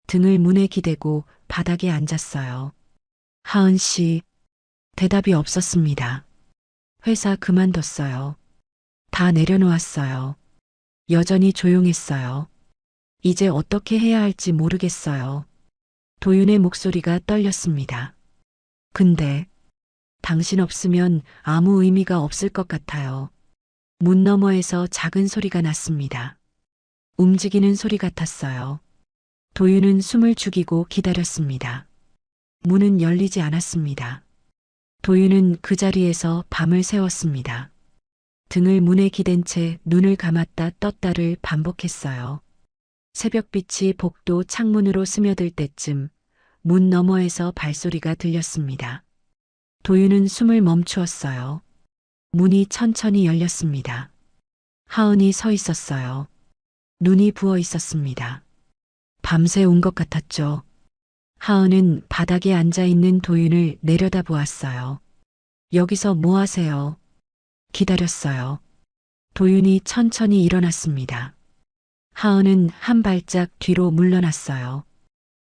등을 문에 기대고 바닥에 앉았어요. 하은 씨, 대답이 없었습니다. 회사 그만뒀어요. 다 내려놓았어요. 여전히 조용했어요. 이제 어떻게 해야 할지 모르겠어요. 도윤의 목소리가 떨렸습니다. 근데 당신 없으면 아무 의미가 없을 것 같아요. 문 너머에서 작은 소리가 났습니다. 움직이는 소리 같았어요. 도윤은 숨을 죽이고 기다렸습니다. 문은 열리지 않았습니다. 도윤은 그 자리에서 밤을 새웠습니다. 등을 문에 기댄 채 눈을 감았다 떴다를 반복했어요. 새벽빛이 복도 창문으로 스며들 때쯤 문 너머에서 발소리가 들렸습니다. 도윤은 숨을 멈추었어요. 문이 천천히 열렸습니다. 하은이 서 있었어요. 눈이 부어 있었습니다. 밤새 온 것 같았죠. 하은은 바닥에 앉아 있는 도윤을 내려다보았어요. 여기서 뭐 하세요? 기다렸어요. 도윤이 천천히 일어났습니다. 하은은 한 발짝 뒤로 물러났어요.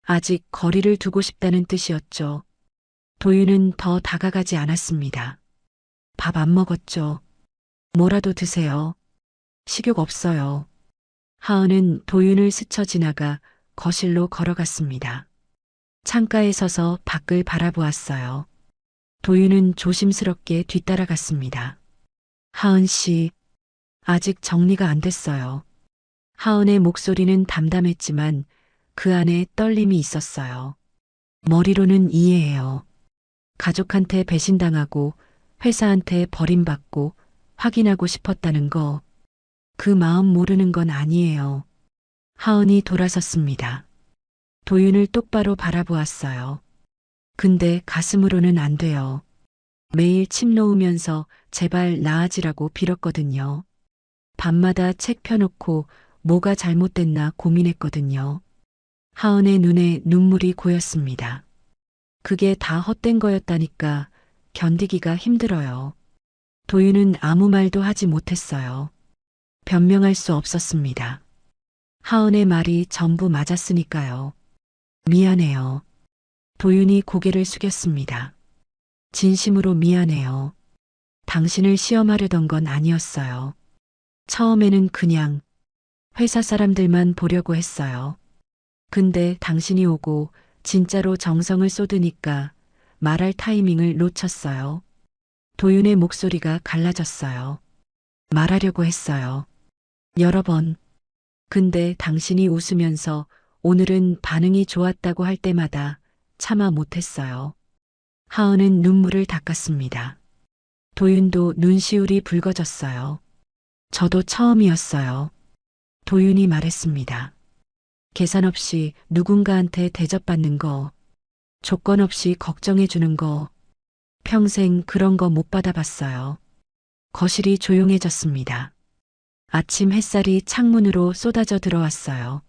아직 거리를 두고 싶다는 뜻이었죠. 도윤은 더 다가가지 않았습니다. 밥 안 먹었죠? 뭐라도 드세요. 식욕 없어요. 하은은 도윤을 스쳐 지나가 거실로 걸어갔습니다. 창가에 서서 밖을 바라보았어요. 도윤은 조심스럽게 뒤따라갔습니다. 하은 씨, 아직 정리가 안 됐어요. 하은의 목소리는 담담했지만 그 안에 떨림이 있었어요. 머리로는 이해해요. 가족한테 배신당하고 회사한테 버림받고 확인하고 싶었다는 거, 그 마음 모르는 건 아니에요. 하은이 돌아섰습니다. 도윤을 똑바로 바라보았어요. 근데 가슴으로는 안 돼요. 매일 침 놓으면서 제발 나아지라고 빌었거든요. 밤마다 책 펴놓고 뭐가 잘못됐나 고민했거든요. 하은의 눈에 눈물이 고였습니다. 그게 다 헛된 거였다니까 견디기가 힘들어요. 도윤은 아무 말도 하지 못했어요. 변명할 수 없었습니다. 하은의 말이 전부 맞았으니까요. 미안해요. 도윤이 고개를 숙였습니다. 진심으로 미안해요. 당신을 시험하려던 건 아니었어요. 처음에는 그냥 회사 사람들만 보려고 했어요. 근데 당신이 오고 진짜로 정성을 쏟으니까 말할 타이밍을 놓쳤어요. 도윤의 목소리가 갈라졌어요. 말하려고 했어요. 여러 번. 근데 당신이 웃으면서 오늘은 반응이 좋았다고 할 때마다 참아 못했어요. 하은은 눈물을 닦았습니다. 도윤도 눈시울이 붉어졌어요. 저도 처음이었어요. 도윤이 말했습니다. 계산 없이 누군가한테 대접받는 거, 조건 없이 걱정해주는 거, 평생 그런 거 못 받아봤어요. 거실이 조용해졌습니다. 아침 햇살이 창문으로 쏟아져 들어왔어요.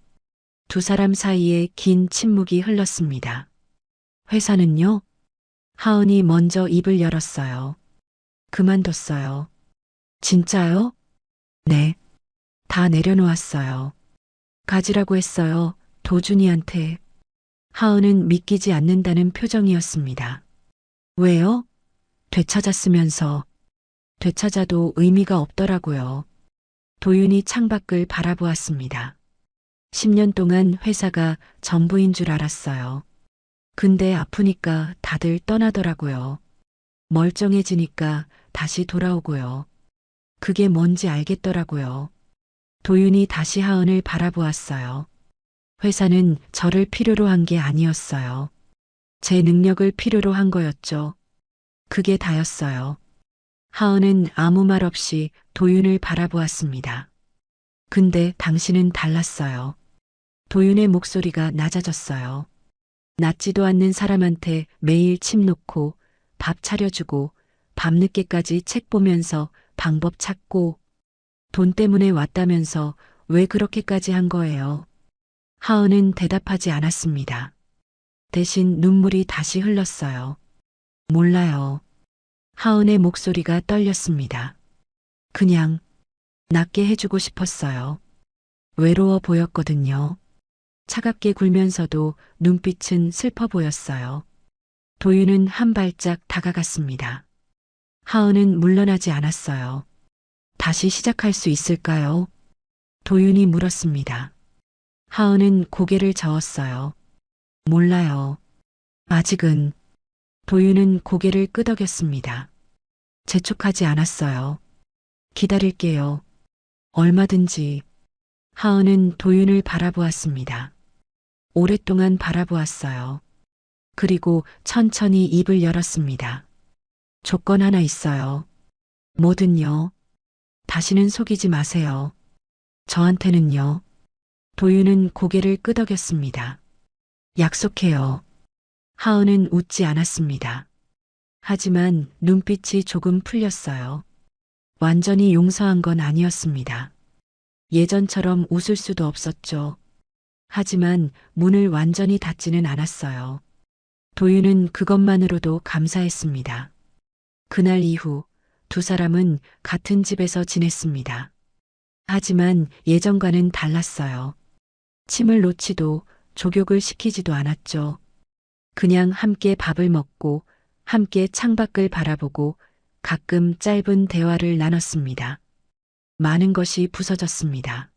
두 사람 사이에 긴 침묵이 흘렀습니다. 회사는요? 하은이 먼저 입을 열었어요. 그만뒀어요. 진짜요? 네. 다 내려놓았어요. 가지라고 했어요. 도준이한테. 하은은 믿기지 않는다는 표정이었습니다. 왜요? 되찾았으면서. 되찾아도 의미가 없더라고요. 도윤이 창밖을 바라보았습니다. 10년 동안 회사가 전부인 줄 알았어요. 근데 아프니까 다들 떠나더라고요. 멀쩡해지니까 다시 돌아오고요. 그게 뭔지 알겠더라고요. 도윤이 다시 하은을 바라보았어요. 회사는 저를 필요로 한 게 아니었어요. 제 능력을 필요로 한 거였죠. 그게 다였어요. 하은은 아무 말 없이 도윤을 바라보았습니다. 근데 당신은 달랐어요. 도윤의 목소리가 낮아졌어요. 낫지도 않는 사람한테 매일 침 놓고 밥 차려주고 밤늦게까지 책 보면서 방법 찾고 돈 때문에 왔다면서 왜 그렇게까지 한 거예요? 하은은 대답하지 않았습니다. 대신 눈물이 다시 흘렀어요. 몰라요. 하은의 목소리가 떨렸습니다. 그냥 낫게 해주고 싶었어요. 외로워 보였거든요. 차갑게 굴면서도 눈빛은 슬퍼 보였어요. 도윤은 한 발짝 다가갔습니다. 하은은 물러나지 않았어요. 다시 시작할 수 있을까요? 도윤이 물었습니다. 하은은 고개를 저었어요. 몰라요. 아직은. 도윤은 고개를 끄덕였습니다. 재촉하지 않았어요. 기다릴게요. 얼마든지. 하은은 도윤을 바라보았습니다. 오랫동안 바라보았어요. 그리고 천천히 입을 열었습니다. 조건 하나 있어요. 뭐든요. 다시는 속이지 마세요. 저한테는요. 도윤은 고개를 끄덕였습니다. 약속해요. 하은은 웃지 않았습니다. 하지만 눈빛이 조금 풀렸어요. 완전히 용서한 건 아니었습니다. 예전처럼 웃을 수도 없었죠. 하지만 문을 완전히 닫지는 않았어요. 도윤은 그것만으로도 감사했습니다. 그날 이후 두 사람은 같은 집에서 지냈습니다. 하지만 예전과는 달랐어요. 침을 놓지도 족욕을 시키지도 않았죠. 그냥 함께 밥을 먹고 함께 창밖을 바라보고 가끔 짧은 대화를 나눴습니다. 많은 것이 부서졌습니다.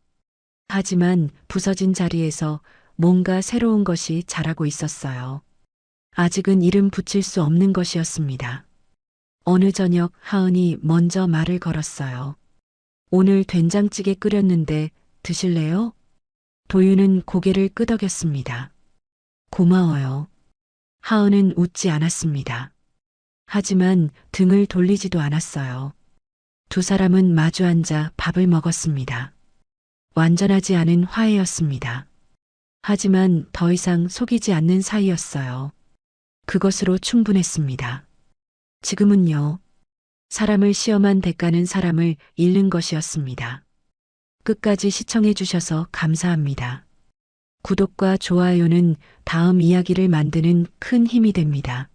하지만 부서진 자리에서 뭔가 새로운 것이 자라고 있었어요. 아직은 이름 붙일 수 없는 것이었습니다. 어느 저녁 하은이 먼저 말을 걸었어요. 오늘 된장찌개 끓였는데 드실래요? 도윤은 고개를 끄덕였습니다. 고마워요. 하은은 웃지 않았습니다. 하지만 등을 돌리지도 않았어요. 두 사람은 마주 앉아 밥을 먹었습니다. 완전하지 않은 화해였습니다. 하지만 더 이상 속이지 않는 사이였어요. 그것으로 충분했습니다. 지금은요. 사람을 시험한 대가는 사람을 잃는 것이었습니다. 끝까지 시청해 주셔서 감사합니다. 구독과 좋아요는 다음 이야기를 만드는 큰 힘이 됩니다.